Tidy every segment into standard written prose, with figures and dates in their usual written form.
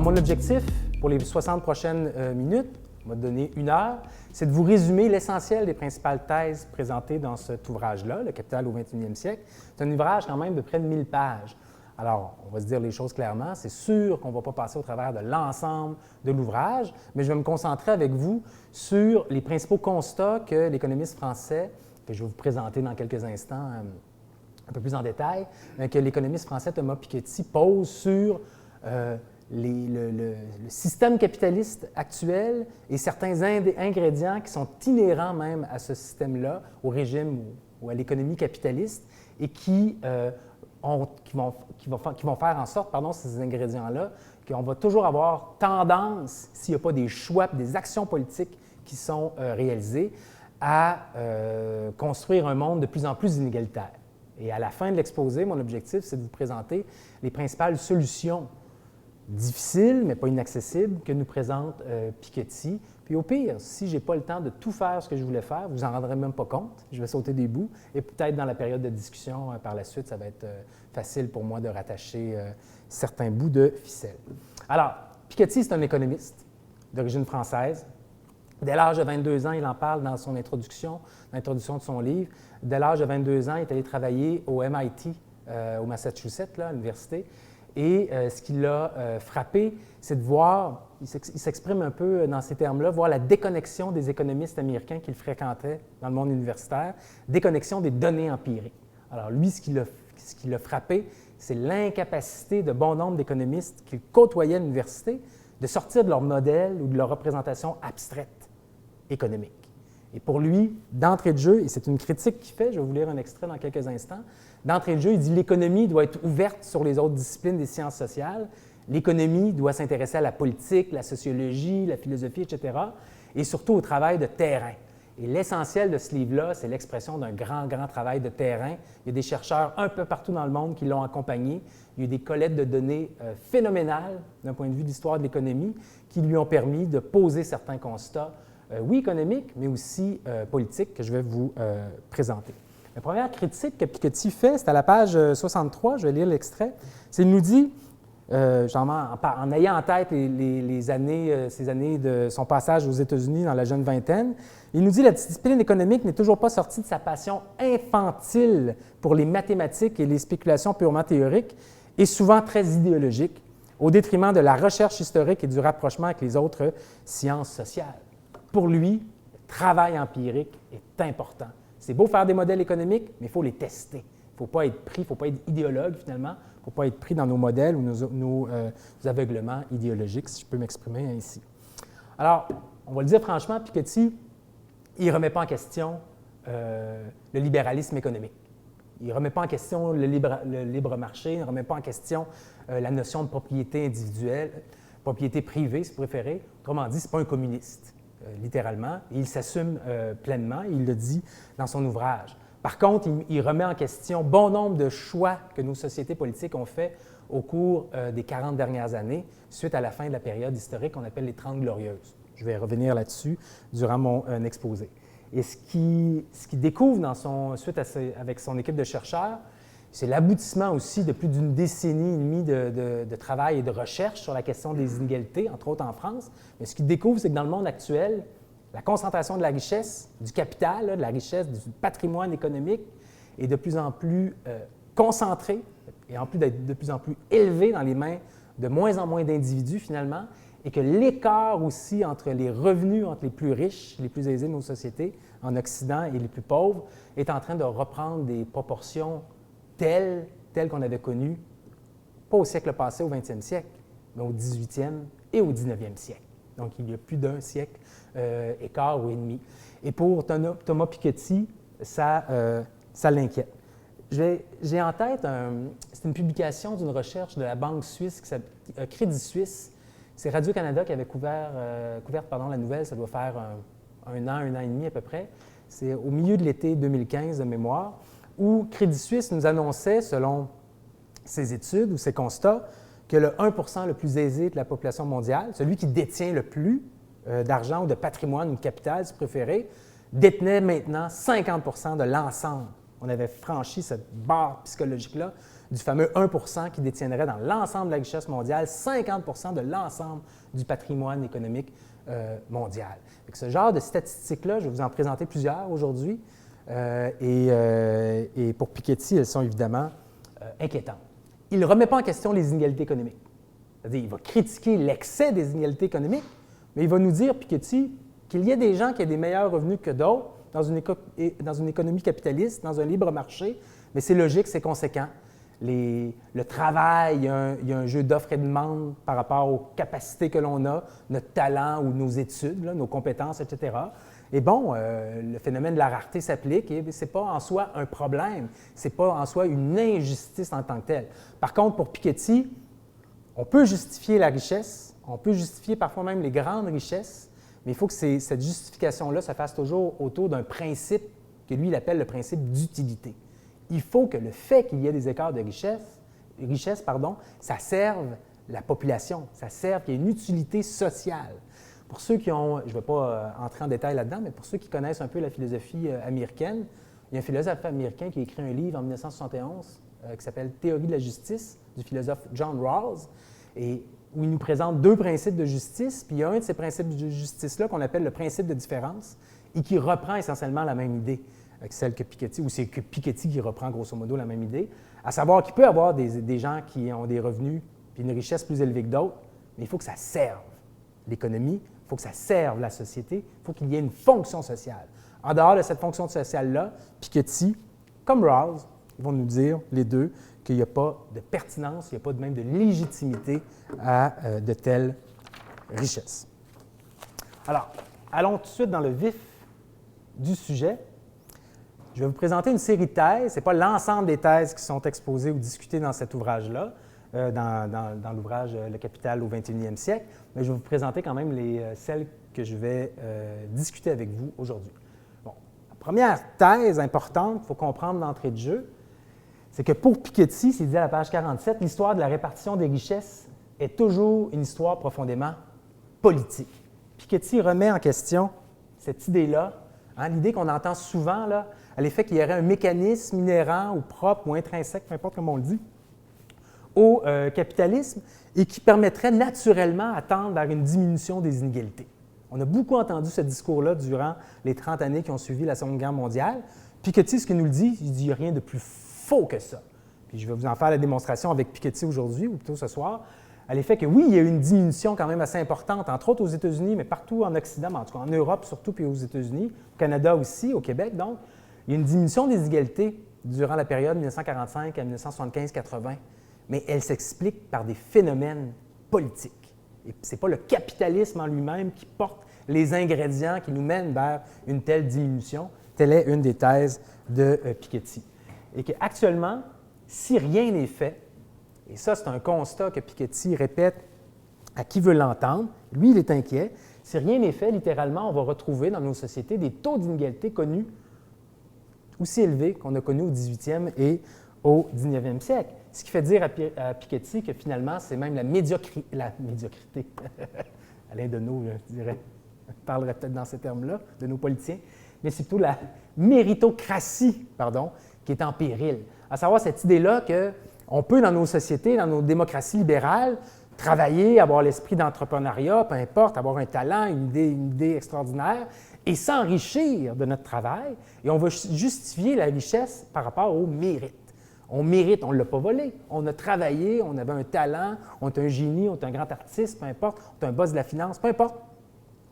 Alors, mon objectif pour les 60 prochaines minutes, on va donner 1 heure, c'est de vous résumer l'essentiel des principales thèses présentées dans cet ouvrage-là, Le Capital au 21e siècle. C'est un ouvrage quand même de près de 1000 pages. Alors, on va se dire les choses clairement, c'est sûr qu'on ne va pas passer au travers de l'ensemble de l'ouvrage, mais je vais me concentrer avec vous sur les principaux constats que l'économiste français, que je vais vous présenter dans quelques instants un peu plus en détail, que l'économiste français Thomas Piketty pose sur le système capitaliste actuel et certains ingrédients qui sont inhérents même à ce système-là, au régime ou à l'économie capitaliste, et qui vont faire en sorte, ces ingrédients-là, qu'on va toujours avoir tendance, s'il n'y a pas des choix, des actions politiques qui sont réalisées, à construire un monde de plus en plus inégalitaire. Et à la fin de l'exposé, mon objectif, c'est de vous présenter les principales solutions difficiles, mais pas inaccessibles, que nous présente Piketty. Puis au pire, si je n'ai pas le temps de tout faire ce que je voulais faire, vous n'en rendrez même pas compte, je vais sauter des bouts, et peut-être dans la période de discussion par la suite, ça va être facile pour moi de rattacher certains bouts de ficelle. Alors, Piketty, c'est un économiste d'origine française. Dès l'âge de 22 ans, il en parle dans son introduction, l'introduction de son livre. Dès l'âge de 22 ans, il est allé travailler au MIT, au Massachusetts, là, à l'université. Et ce qui l'a frappé, c'est de voir, il s'exprime un peu dans ces termes-là, voir la déconnexion des économistes américains qu'il fréquentait dans le monde universitaire, déconnexion des données empiriques. Alors lui, ce qui l'a frappé, c'est l'incapacité de bon nombre d'économistes qu'il côtoyait à l'université de sortir de leur modèle ou de leur représentation abstraite économique. Et pour lui, d'entrée de jeu, et c'est une critique qu'il fait, je vais vous lire un extrait dans quelques instants, d'entrée de jeu, il dit « L'économie doit être ouverte sur les autres disciplines des sciences sociales. L'économie doit s'intéresser à la politique, la sociologie, la philosophie, etc., et surtout au travail de terrain. » Et l'essentiel de ce livre-là, c'est l'expression d'un grand, grand travail de terrain. Il y a des chercheurs un peu partout dans le monde qui l'ont accompagné. Il y a eu des collectes de données phénoménales d'un point de vue de l'histoire de l'économie qui lui ont permis de poser certains constats, oui économiques, mais aussi politiques, que je vais vous présenter. La première critique que Piketty fait, c'est à la page 63, je vais lire l'extrait, c'est qu'il nous dit, en ayant en tête ces années de son passage aux États-Unis dans la jeune vingtaine, il nous dit « La discipline économique n'est toujours pas sortie de sa passion infantile pour les mathématiques et les spéculations purement théoriques et souvent très idéologiques, au détriment de la recherche historique et du rapprochement avec les autres sciences sociales. » Pour lui, le travail empirique est important. C'est beau faire des modèles économiques, mais il faut les tester. Il ne faut pas être pris, il ne faut pas être idéologue finalement, il ne faut pas être pris dans nos modèles ou nos aveuglements idéologiques, si je peux m'exprimer ainsi. Alors, on va le dire franchement, Piketty, il ne remet pas en question le libéralisme économique. Il ne remet pas en question le libre marché, il ne remet pas en question la notion de propriété individuelle, propriété privée, si vous préférez. Autrement dit, ce n'est pas un communiste. Littéralement, et il s'assume pleinement, et il le dit dans son ouvrage. Par contre, il remet en question bon nombre de choix que nos sociétés politiques ont faits au cours des 40 dernières années, suite à la fin de la période historique qu'on appelle les 30 Glorieuses. Je vais revenir là-dessus durant mon exposé. Et ce qu'il découvre avec son équipe de chercheurs, c'est l'aboutissement aussi de plus d'une décennie et demie de travail et de recherche sur la question des inégalités, entre autres en France. Mais ce qu'il découvre, c'est que dans le monde actuel, la concentration de la richesse, du capital, de la richesse, du patrimoine économique est de plus en plus concentrée et en plus d'être de plus en plus élevée dans les mains de moins en moins d'individus finalement, et que l'écart aussi entre les revenus entre les plus riches, les plus aisés de nos sociétés en Occident et les plus pauvres est en train de reprendre des proportions telles qu'on avait connues, pas au siècle passé, au 20e siècle, mais au 18e et au 19e siècle. Donc, il y a plus d'un siècle et quart ou et demi. Et pour Thomas Piketty, ça l'inquiète. J'ai en tête, c'est une publication d'une recherche de la banque suisse qui s'appelle Crédit Suisse. C'est Radio-Canada qui avait couvert la nouvelle, ça doit faire un an et demi à peu près. C'est au milieu de l'été 2015 de mémoire, où Crédit Suisse nous annonçait, selon ses études ou ses constats, que le 1 le plus aisé de la population mondiale, celui qui détient le plus d'argent ou de patrimoine ou de capital, si vous préférez, détenait maintenant 50 de l'ensemble on avait franchi cette barre psychologique-là du fameux 1 % qui détiendrait dans l'ensemble de la richesse mondiale 50 % de l'ensemble du patrimoine économique mondial. Donc, ce genre de statistiques-là, je vais vous en présenter plusieurs aujourd'hui, et pour Piketty, elles sont évidemment inquiétantes. Il ne remet pas en question les inégalités économiques. C'est-à-dire, il va critiquer l'excès des inégalités économiques, mais il va nous dire, Piketty, qu'il y a des gens qui ont des meilleurs revenus que d'autres dans une économie capitaliste, dans un libre marché, mais c'est logique, c'est conséquent. Le travail, il y a un jeu d'offres et de demande par rapport aux capacités que l'on a, notre talent ou nos études, là, nos compétences, etc. Et bon, le phénomène de la rareté s'applique et ce n'est pas en soi un problème, ce n'est pas en soi une injustice en tant que telle. Par contre, pour Piketty, on peut justifier la richesse, on peut justifier parfois même les grandes richesses, mais il faut que cette justification-là se fasse toujours autour d'un principe que lui, il appelle le principe d'utilité. Il faut que le fait qu'il y ait des écarts de richesse, ça serve la population, ça serve qu'il y ait une utilité sociale. Pour ceux qui ont, je ne vais pas entrer en détail là-dedans, mais pour ceux qui connaissent un peu la philosophie américaine, il y a un philosophe américain qui a écrit un livre en 1971 qui s'appelle « Théorie de la justice » du philosophe John Rawls, et où il nous présente deux principes de justice, puis il y a un de ces principes de justice-là qu'on appelle le principe de différence et qui reprend essentiellement la même idée que celle que Piketty, ou c'est que Piketty qui reprend grosso modo la même idée, à savoir qu'il peut y avoir des gens qui ont des revenus puis une richesse plus élevée que d'autres, mais il faut que ça serve l'économie, il faut que ça serve la société, il faut qu'il y ait une fonction sociale. En dehors de cette fonction sociale-là, Piketty, comme Rawls, ils vont nous dire, les deux, qu'il n'y a pas de pertinence, il n'y a pas même de légitimité à de telles richesses. Alors, allons tout de suite dans le vif du sujet. Je vais vous présenter une série de thèses. Ce n'est pas l'ensemble des thèses qui sont exposées ou discutées dans cet ouvrage-là, dans l'ouvrage « Le Capital au 21e siècle », mais je vais vous présenter quand même celles que je vais discuter avec vous aujourd'hui. Bon, la première thèse importante, il faut comprendre d'entrée de jeu, c'est que pour Piketty, c'est dit à la page 47, l'histoire de la répartition des richesses est toujours une histoire profondément politique. Piketty remet en question cette idée-là, l'idée qu'on entend souvent, là, à l'effet qu'il y aurait un mécanisme inhérent ou propre ou intrinsèque, peu importe comment on le dit, au capitalisme et qui permettrait naturellement à tendre vers une diminution des inégalités. On a beaucoup entendu ce discours-là durant les 30 années qui ont suivi la Seconde Guerre mondiale. Piketty, ce qu'il nous le dit, il dit qu'il n'y a rien de plus faux que ça. Puis je vais vous en faire la démonstration avec Piketty aujourd'hui, ou plutôt ce soir, à l'effet que oui, il y a eu une diminution quand même assez importante, entre autres aux États-Unis, mais partout en Occident, mais en tout cas en Europe surtout, puis aux États-Unis, au Canada aussi, au Québec donc. Il y a une diminution des inégalités durant la période 1945 à 1975-80, mais elle s'explique par des phénomènes politiques. Et ce n'est pas le capitalisme en lui-même qui porte les ingrédients qui nous mènent vers une telle diminution. Telle est une des thèses de Piketty. Et qu'actuellement, si rien n'est fait, et ça, c'est un constat que Piketty répète à qui veut l'entendre, lui, il est inquiet, si rien n'est fait, littéralement, on va retrouver dans nos sociétés des taux d'inégalité connus aussi élevés qu'on a connus au 18e et au 19e siècle. Ce qui fait dire à Piketty que finalement, c'est même la médiocrité, Alain Deneau, je dirais, parlerait peut-être dans ces termes-là, de nos politiciens, mais c'est plutôt la méritocratie, qui est en péril. À savoir cette idée-là qu'on peut, dans nos sociétés, dans nos démocraties libérales, travailler, avoir l'esprit d'entrepreneuriat, peu importe, avoir un talent, une idée extraordinaire, et s'enrichir de notre travail, et on va justifier la richesse par rapport au mérite. On mérite, on ne l'a pas volé, on a travaillé, on avait un talent, on est un génie, on est un grand artiste, peu importe, on est un boss de la finance, peu importe,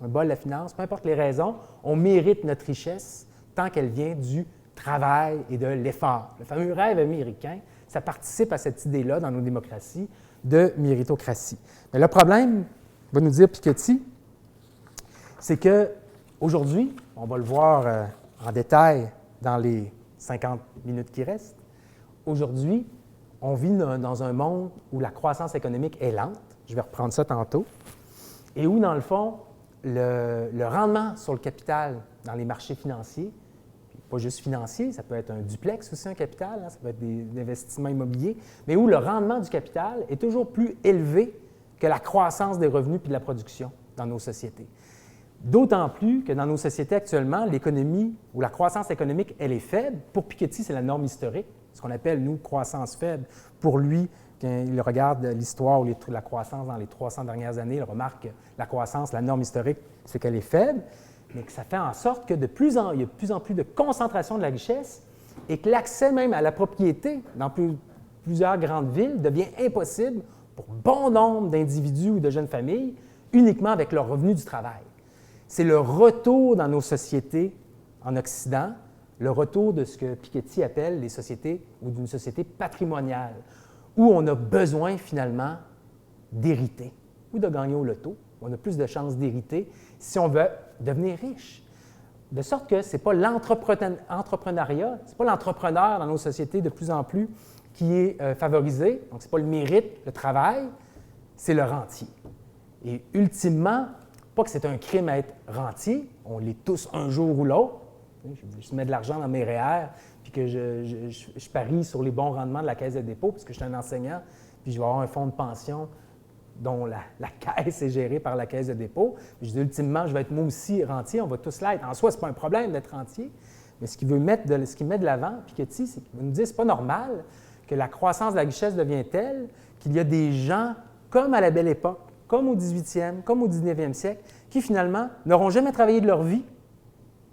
un bol de la finance, peu importe les raisons, on mérite notre richesse tant qu'elle vient du travail et de l'effort. Le fameux rêve américain, ça participe à cette idée-là dans nos démocraties de méritocratie. Mais le problème, va nous dire Piketty, c'est qu'aujourd'hui, on va le voir en détail dans les 50 minutes qui restent, aujourd'hui, on vit dans un monde où la croissance économique est lente, je vais reprendre ça tantôt, et où, dans le fond, le rendement sur le capital dans les marchés financiers, pas juste financier, ça peut être un duplex aussi, un capital, ça peut être des investissements immobiliers, mais où le rendement du capital est toujours plus élevé que la croissance des revenus puis de la production dans nos sociétés. D'autant plus que dans nos sociétés actuellement, l'économie ou la croissance économique, elle est faible. Pour Piketty, c'est la norme historique, ce qu'on appelle, nous, croissance faible. Pour lui, quand il regarde l'histoire ou la croissance dans les 300 dernières années, il remarque que la croissance, la norme historique, c'est qu'elle est faible, mais que ça fait en sorte que il y a de plus en plus de concentration de la richesse et que l'accès même à la propriété dans plusieurs grandes villes devient impossible pour bon nombre d'individus ou de jeunes familles uniquement avec leur revenu du travail. C'est le retour dans nos sociétés en Occident, le retour de ce que Piketty appelle les sociétés ou d'une société patrimoniale, où on a besoin finalement d'hériter ou de gagner au loto. On a plus de chances d'hériter si on veut devenir riche. De sorte que ce n'est pas l'entrepreneuriat, ce n'est pas l'entrepreneur dans nos sociétés de plus en plus qui est favorisé, donc ce n'est pas le mérite, le travail, c'est le rentier. Et ultimement, pas que c'est un crime à être rentier, on l'est tous un jour ou l'autre. Je mets de l'argent dans mes REER, puis que je parie sur les bons rendements de la Caisse de dépôt, parce que je suis un enseignant, puis je vais avoir un fonds de pension dont la caisse est gérée par la Caisse de dépôt. Puis je dis, ultimement, je vais être moi aussi rentier, on va tous l'être. En soi, ce n'est pas un problème d'être rentier, mais ce qu'il met de l'avant, Piketty, c'est qu'il nous dit, c'est pas normal que la croissance de la richesse devienne telle qu'il y a des gens, comme à la belle époque, comme au 18e, comme au 19e siècle, qui finalement n'auront jamais travaillé de leur vie,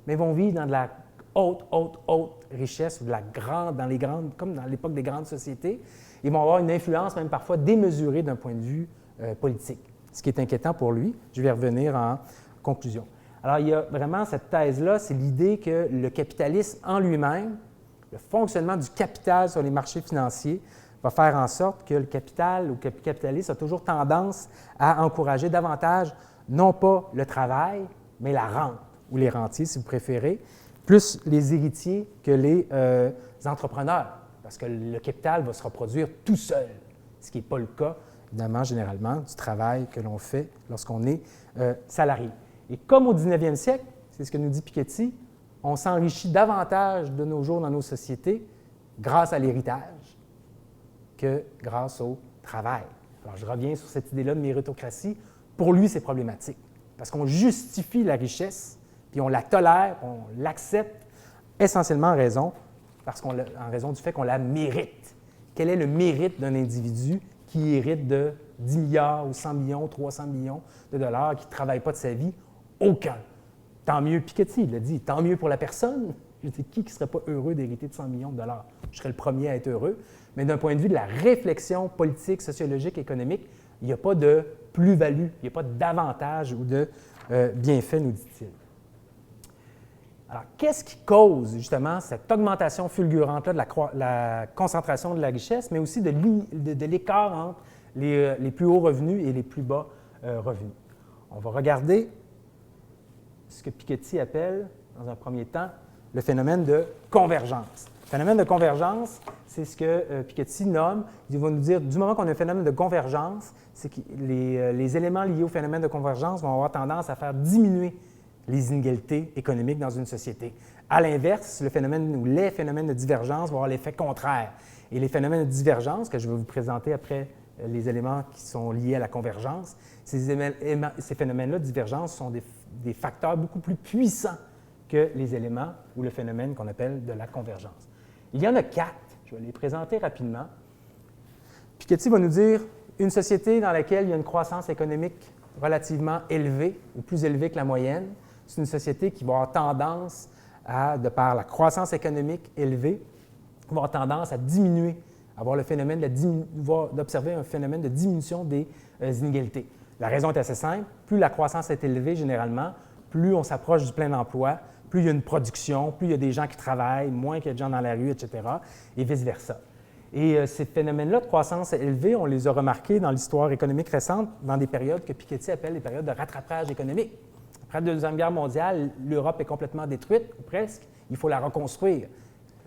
mais vont vivre dans de la haute richesse, ou comme dans l'époque des grandes sociétés. Ils vont avoir une influence même parfois démesurée d'un point de vue politique, ce qui est inquiétant pour lui. Je vais revenir en conclusion. Alors, il y a vraiment cette thèse-là, c'est l'idée que le capitalisme en lui-même, le fonctionnement du capital sur les marchés financiers, va faire en sorte que le capital ou le capitaliste a toujours tendance à encourager davantage, non pas le travail, mais la rente, ou les rentiers, si vous préférez, plus les héritiers que les entrepreneurs, parce que le capital va se reproduire tout seul, ce qui n'est pas le cas, évidemment, généralement, du travail que l'on fait lorsqu'on est salarié. Et comme au 19e siècle, c'est ce que nous dit Piketty, on s'enrichit davantage de nos jours dans nos sociétés grâce à l'héritage que grâce au travail. Alors, je reviens sur cette idée-là de méritocratie. Pour lui, c'est problématique, parce qu'on justifie la richesse, puis on la tolère, on l'accepte essentiellement en raison du fait qu'on la mérite. Quel est le mérite d'un individu qui hérite de 10 milliards ou 100 millions, 300 millions de dollars, qui ne travaille pas de sa vie? Aucun. Tant mieux, Piketty, il l'a dit, tant mieux pour la personne. Je dis, qui ne serait pas heureux d'hériter de 100 millions de dollars? Je serais le premier à être heureux. Mais d'un point de vue de la réflexion politique, sociologique, économique, il n'y a pas de plus-value, il n'y a pas d'avantage ou de bienfait, nous dit-il. Alors, qu'est-ce qui cause justement cette augmentation fulgurante-là de la concentration de la richesse, mais aussi de l'écart entre les plus hauts revenus et les plus bas revenus? On va regarder ce que Piketty appelle, dans un premier temps, le phénomène de convergence. Le phénomène de convergence, c'est ce que Piketty nomme, il va nous dire, du moment qu'on a un phénomène de convergence, c'est que les éléments liés au phénomène de convergence vont avoir tendance à faire diminuer les inégalités économiques dans une société. À l'inverse, les phénomènes de divergence vont avoir l'effet contraire. Et les phénomènes de divergence, que je vais vous présenter après les éléments qui sont liés à la convergence, ces phénomènes-là de divergence sont des facteurs beaucoup plus puissants que les éléments ou le phénomène qu'on appelle de la convergence. Il y en a 4, je vais les présenter rapidement. Piketty va nous dire une société dans laquelle il y a une croissance économique relativement élevée ou plus élevée que la moyenne, c'est une société qui va avoir tendance de par la croissance économique élevée, va avoir tendance à diminuer, avoir le phénomène d'observer un phénomène de diminution des inégalités. La raison est assez simple, plus la croissance est élevée généralement, plus on s'approche du plein emploi, plus il y a une production, plus il y a des gens qui travaillent, moins qu'il y a de gens dans la rue, etc., et vice-versa. Et ces phénomènes-là de croissance élevée, on les a remarqués dans l'histoire économique récente, dans des périodes que Piketty appelle les périodes de rattrapage économique. Après la Deuxième Guerre mondiale, l'Europe est complètement détruite, ou presque. Il faut la reconstruire.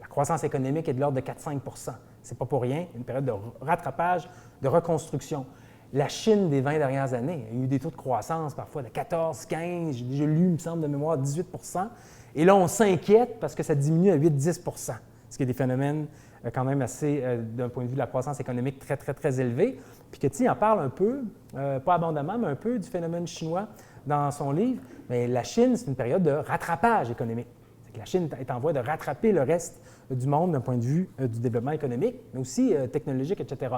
La croissance économique est de l'ordre de 4-5 %. Ce n'est pas pour rien, une période de rattrapage, de reconstruction. La Chine des 20 dernières années a eu des taux de croissance parfois de 14, 15, j'ai déjà lu, il me semble, de mémoire, 18 %. Et là, on s'inquiète parce que ça diminue à 8-10 %, ce qui est des phénomènes quand même assez, d'un point de vue de la croissance économique, très, très, très élevés. Piketty en parle un peu, pas abondamment, mais un peu du phénomène chinois dans son livre, mais la Chine, c'est une période de rattrapage économique. C'est que la Chine est en voie de rattraper le reste du monde d'un point de vue du développement économique, mais aussi technologique, etc.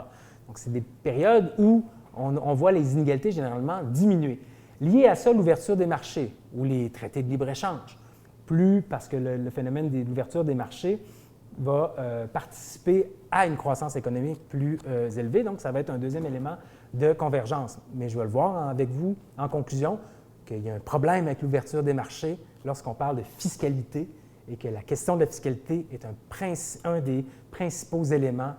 Donc, c'est des périodes où on voit les inégalités généralement diminuer. Lié à ça, l'ouverture des marchés ou les traités de libre-échange. Plus parce que le phénomène de l'ouverture des marchés va participer à une croissance économique plus élevée. Donc, ça va être un deuxième élément de convergence. Mais je vais le voir avec vous en conclusion qu'il y a un problème avec l'ouverture des marchés lorsqu'on parle de fiscalité et que la question de la fiscalité est un des principaux éléments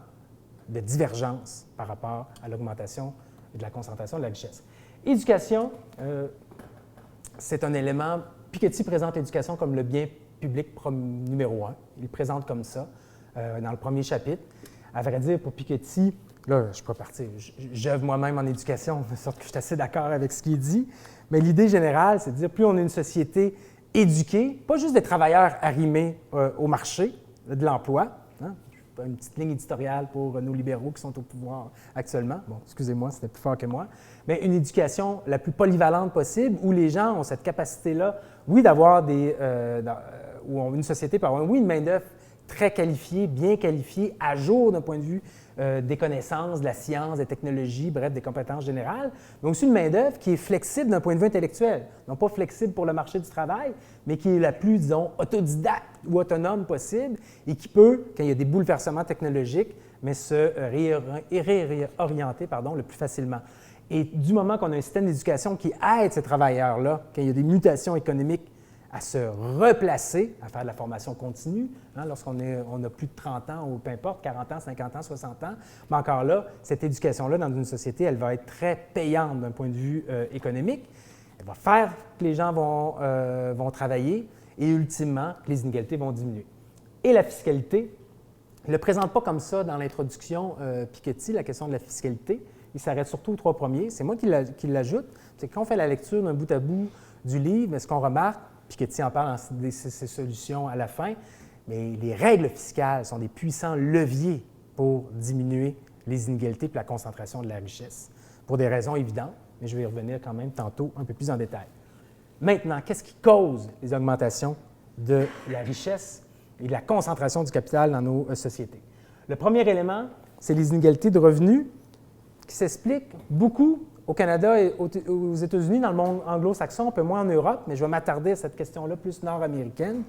de divergence par rapport à l'augmentation et de la concentration de la richesse. Éducation, c'est un élément. Piketty présente l'éducation comme le bien public numéro un. Il le présente comme ça dans le premier chapitre. À vrai dire, pour Piketty, là, je ne suis pas parti, j'œuvre moi-même en éducation, de sorte que je suis assez d'accord avec ce qu'il dit, mais l'idée générale, c'est de dire plus on est une société éduquée, pas juste des travailleurs arrimés au marché de l'emploi, hein? Une petite ligne éditoriale pour nos libéraux qui sont au pouvoir actuellement. Bon, excusez-moi, c'était plus fort que moi. Mais une éducation la plus polyvalente possible où les gens ont cette capacité-là, oui, d'avoir où une société peut avoir, oui, une main-d'œuvre très qualifiée, bien qualifiée, à jour d'un point de vue des connaissances, de la science, des technologies, bref, des compétences générales, mais aussi une main-d'œuvre qui est flexible d'un point de vue intellectuel. Non pas flexible pour le marché du travail, mais qui est la plus, disons, autodidacte ou autonome possible et qui peut, quand il y a des bouleversements technologiques, mais se réorienter le plus facilement. Et du moment qu'on a un système d'éducation qui aide ces travailleurs-là, quand il y a des mutations économiques, à se replacer, à faire de la formation continue, hein, lorsqu'on a plus de 30 ans ou peu importe, 40 ans, 50 ans, 60 ans. Mais encore là, cette éducation-là, dans une société, elle va être très payante d'un point de vue économique. Elle va faire que les gens vont travailler et ultimement, que les inégalités vont diminuer. Et la fiscalité, il ne le présente pas comme ça dans l'introduction Piketty, la question de la fiscalité. Il s'arrête surtout aux trois premiers. C'est moi qui l'ajoute. C'est que quand on fait la lecture d'un bout à bout du livre, ce qu'on remarque, Piketty en parle dans ses solutions à la fin, mais les règles fiscales sont des puissants leviers pour diminuer les inégalités et la concentration de la richesse, pour des raisons évidentes, mais je vais y revenir quand même tantôt un peu plus en détail. Maintenant, qu'est-ce qui cause les augmentations de la richesse et de la concentration du capital dans nos sociétés? Le premier élément, c'est les inégalités de revenus qui s'expliquent beaucoup au Canada et aux États-Unis, dans le monde anglo-saxon, un peu moins en Europe, mais je vais m'attarder à cette question-là plus nord-américaine,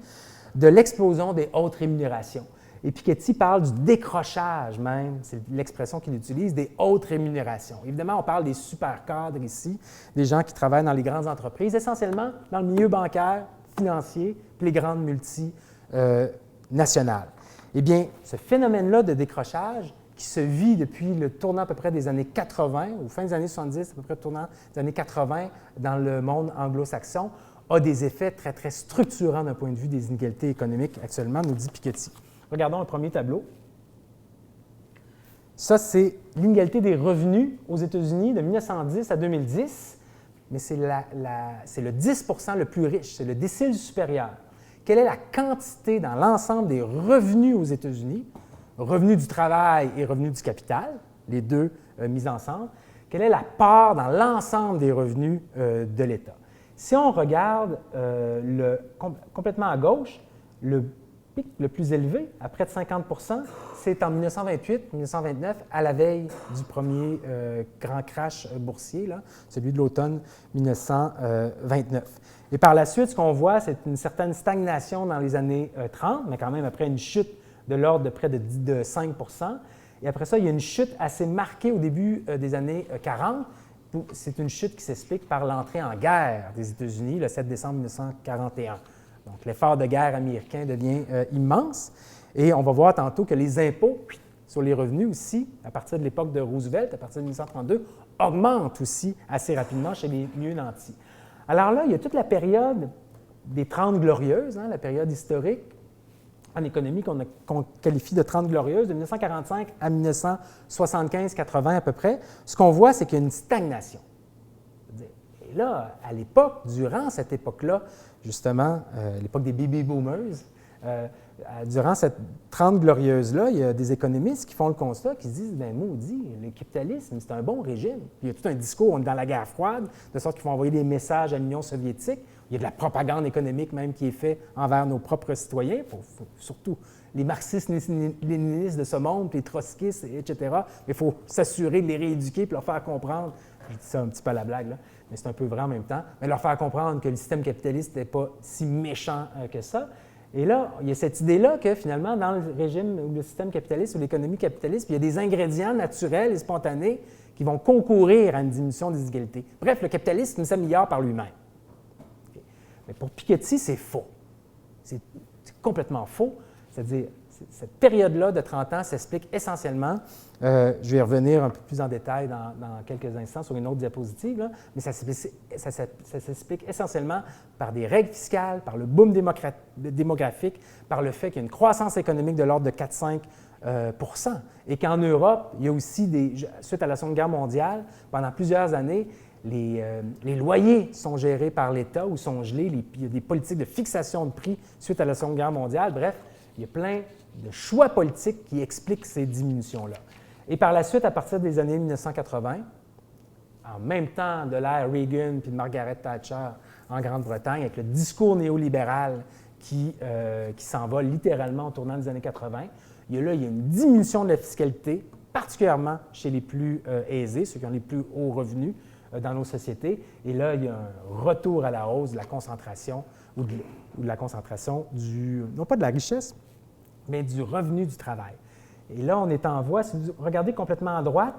de l'explosion des hautes rémunérations. Et Piketty parle du décrochage même, c'est l'expression qu'il utilise, des hautes rémunérations. Évidemment, on parle des super cadres ici, des gens qui travaillent dans les grandes entreprises, essentiellement dans le milieu bancaire, financier, puis les grandes multinationales. Eh bien, ce phénomène-là de décrochage, qui se vit depuis le tournant à peu près des années 80, ou fin des années 70, à peu près le tournant des années 80 dans le monde anglo-saxon, a des effets très, très structurants d'un point de vue des inégalités économiques actuellement, nous dit Piketty. Regardons le premier tableau. Ça, c'est l'inégalité des revenus aux États-Unis de 1910 à 2010, mais c'est le 10 % le plus riche, c'est le décile supérieur. Quelle est la quantité dans l'ensemble des revenus aux États-Unis, revenus du travail et revenus du capital, les deux mis ensemble, quelle est la part dans l'ensemble des revenus de l'État? Si on regarde complètement à gauche, le pic le plus élevé, à près de 50 %, c'est en 1928-1929, à la veille du premier grand crash boursier, là, celui de l'automne 1929. Et par la suite, ce qu'on voit, c'est une certaine stagnation dans les années 30, mais quand même après une chute de l'ordre de près de 5 %. Et après ça, il y a une chute assez marquée au début des années 40. C'est une chute qui s'explique par l'entrée en guerre des États-Unis le 7 décembre 1941. Donc, l'effort de guerre américain devient immense. Et on va voir tantôt que les impôts sur les revenus aussi, à partir de l'époque de Roosevelt, à partir de 1932, augmentent aussi assez rapidement chez les mieux nantis. Alors là, il y a toute la période des 30 glorieuses, hein, la période historique en économie qu'on qualifie de 30 glorieuses, de 1945 à 1975-80 à peu près. Ce qu'on voit, c'est qu'il y a une stagnation. Et là, à l'époque, durant cette époque-là, justement, l'époque des baby boomers, Durant cette 30 glorieuse-là, il y a des économistes qui font le constat, qui se disent, bien, maudit, le capitalisme, c'est un bon régime. Puis il y a tout un discours, on est dans la guerre froide, de sorte qu'ils vont envoyer des messages à l'Union soviétique. Il y a de la propagande économique même qui est faite envers nos propres citoyens, surtout les marxistes-léninistes de ce monde, les trotskistes, etc. Mais il faut s'assurer de les rééduquer et leur faire comprendre, je dis ça un petit peu à la blague, là, mais c'est un peu vrai en même temps, mais leur faire comprendre que le système capitaliste n'est pas si méchant que ça. Et là, il y a cette idée-là que finalement, dans le régime ou le système capitaliste ou l'économie capitaliste, il y a des ingrédients naturels et spontanés qui vont concourir à une diminution des inégalités. Bref, le capitalisme s'améliore par lui-même. Okay. Mais pour Piketty, c'est faux. C'est complètement faux. C'est-à-dire, cette période-là de 30 ans s'explique essentiellement, je vais y revenir un peu plus en détail dans quelques instants sur une autre diapositive, là, mais ça s'explique essentiellement par des règles fiscales, par le boom démographique, par le fait qu'il y a une croissance économique de l'ordre de 4-5 et qu'en Europe, il y a aussi, suite à la Seconde Guerre mondiale, pendant plusieurs années, les loyers sont gérés par l'État ou sont gelés, il y a des politiques de fixation de prix suite à la Seconde Guerre mondiale. Bref, il y a plein de choix politiques qui expliquent ces diminutions-là. Et par la suite, à partir des années 1980, en même temps de l'ère Reagan puis de Margaret Thatcher en Grande-Bretagne, avec le discours néolibéral qui s'envole littéralement au tournant des années 80, il y a une diminution de la fiscalité, particulièrement chez les plus aisés, ceux qui ont les plus hauts revenus dans nos sociétés. Et là, il y a un retour à la hausse de la concentration ou de la concentration non pas de la richesse, mais du revenu du travail. Et là, on est en voie, si vous regardez complètement à droite,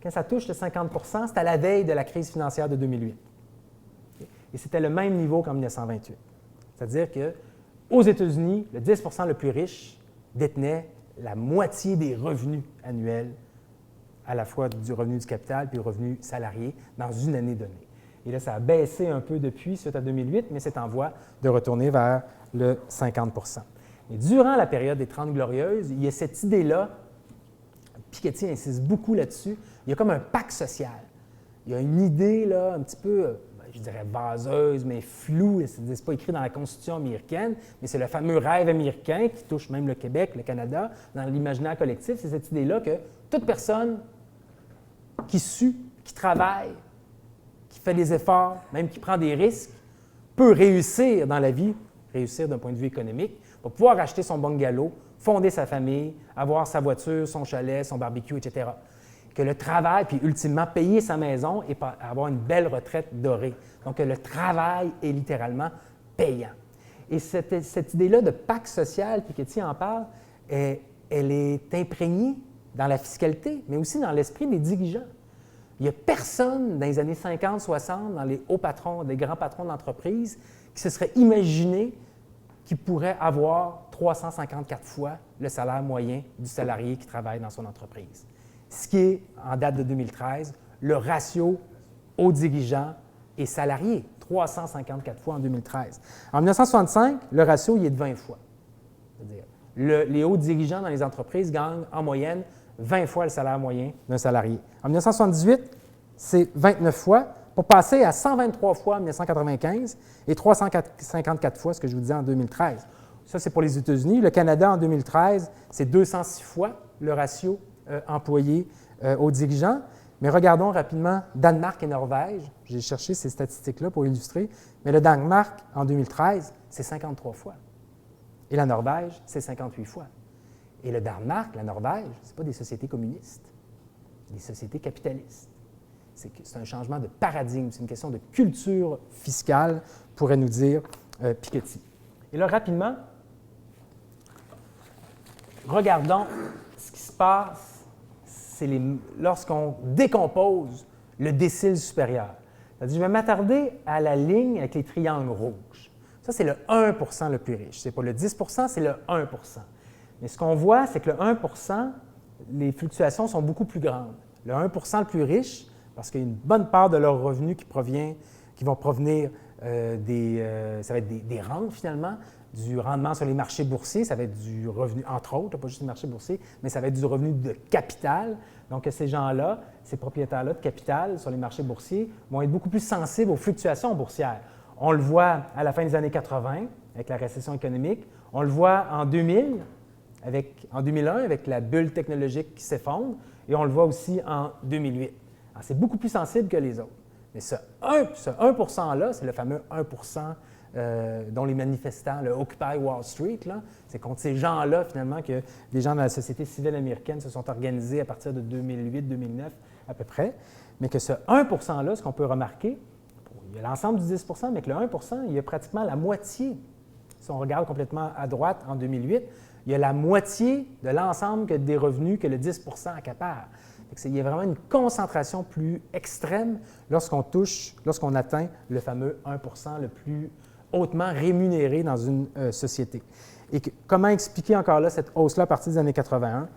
quand ça touche le 50 c'est à la veille de la crise financière de 2008. Et c'était le même niveau qu'en 1928. C'est-à-dire qu'aux États-Unis, le 10 le plus riche détenait la moitié des revenus annuels, à la fois du revenu du capital puis du revenu salarié, dans une année donnée. Et là, ça a baissé un peu depuis, suite à 2008, mais c'est en voie de retourner vers le 50 Et durant la période des 30 Glorieuses, il y a cette idée-là, Piketty insiste beaucoup là-dessus, il y a comme un pacte social. Il y a une idée, là, un petit peu, je dirais vaseuse, mais floue, c'est pas écrit dans la Constitution américaine, mais c'est le fameux rêve américain qui touche même le Québec, le Canada, dans l'imaginaire collectif, c'est cette idée-là que toute personne qui sue, qui travaille, qui fait des efforts, même qui prend des risques, peut réussir dans la vie, réussir d'un point de vue économique, va pouvoir acheter son bungalow, fonder sa famille, avoir sa voiture, son chalet, son barbecue, etc. Que le travail, puis ultimement payer sa maison et avoir une belle retraite dorée. Donc, que le travail est littéralement payant. Et cette idée-là de pacte social, Piketty en parle, elle est imprégnée dans la fiscalité, mais aussi dans l'esprit des dirigeants. Il n'y a personne dans les années 50-60, dans les hauts patrons, des grands patrons d'entreprise, qui se serait imaginé qu'il pourrait avoir 354 fois le salaire moyen du salarié qui travaille dans son entreprise. Ce qui est, en date de 2013, le ratio hauts dirigeants et salariés, 354 fois en 2013. En 1965, le ratio il est de 20 fois. C'est-à-dire, les hauts dirigeants dans les entreprises gagnent en moyenne 20 fois le salaire moyen d'un salarié. En 1978, c'est 29 fois, pour passer à 123 fois en 1995 et 354 fois, ce que je vous disais, en 2013. Ça, c'est pour les États-Unis. Le Canada, en 2013, c'est 206 fois le ratio employé aux dirigeants. Mais regardons rapidement Danemark et Norvège. J'ai cherché ces statistiques-là pour illustrer. Mais le Danemark, en 2013, c'est 53 fois. Et la Norvège, c'est 58 fois. Et le Danemark, la Norvège, ce n'est pas des sociétés communistes, c'est des sociétés capitalistes. C'est un changement de paradigme, c'est une question de culture fiscale, pourrait nous dire Piketty. Et là, rapidement, regardons ce qui se passe lorsqu'on décompose le décile supérieur. C'est-à-dire, je vais m'attarder à la ligne avec les triangles rouges. Ça, c'est le 1 le plus riche. Ce n'est pas le 10 c'est le 1 Mais ce qu'on voit, c'est que le 1 les fluctuations sont beaucoup plus grandes. Le 1 le plus riche, parce qu'il y a une bonne part de leurs revenus qui vont provenir ça va être des rentes finalement, du rendement sur les marchés boursiers, ça va être du revenu, entre autres, pas juste les marchés boursiers, mais ça va être du revenu de capital. Donc, ces gens-là, ces propriétaires-là de capital sur les marchés boursiers vont être beaucoup plus sensibles aux fluctuations boursières. On le voit à la fin des années 80, avec la récession économique. On le voit en 2000, en 2001, avec la bulle technologique qui s'effondre, et on le voit aussi en 2008. Alors, c'est beaucoup plus sensible que les autres. Mais ce 1%-là, c'est le fameux 1% dont les manifestants, le Occupy Wall Street, c'est contre ces gens-là, finalement, que des gens de la société civile américaine se sont organisés à partir de 2008-2009 à peu près. Mais que ce 1%-là, ce qu'on peut remarquer, il y a l'ensemble du 10 mais que le 1%, il y a pratiquement la moitié. Si on regarde complètement à droite en 2008, il y a la moitié de l'ensemble des revenus que le 10 accapare. Il y a vraiment une concentration plus extrême lorsqu'on atteint le fameux 1 le plus hautement rémunéré dans une société. Et comment expliquer encore là cette hausse-là à partir des années 80?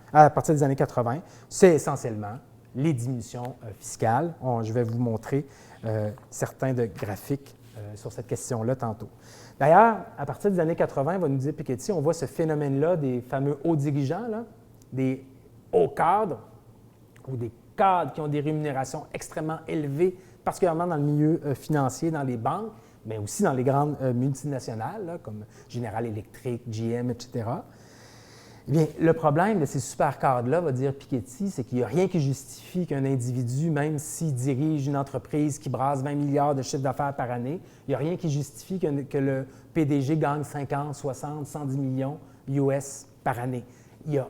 C'est essentiellement les diminutions fiscales. Je vais vous montrer certains graphiques sur cette question-là tantôt. D'ailleurs, à partir des années 80, va nous dire Piketty, on voit ce phénomène-là des fameux hauts dirigeants, des hauts cadres ou des cadres qui ont des rémunérations extrêmement élevées, particulièrement dans le milieu financier, dans les banques, mais aussi dans les grandes multinationales, comme General Electric, GM, etc. Eh bien, le problème de ces super cadres-là, va dire Piketty, c'est qu'il n'y a rien qui justifie qu'un individu, même s'il dirige une entreprise qui brasse 20 milliards de chiffre d'affaires par année, il n'y a rien qui justifie que le PDG gagne 50, 60, 110 millions US par année. Il n'y a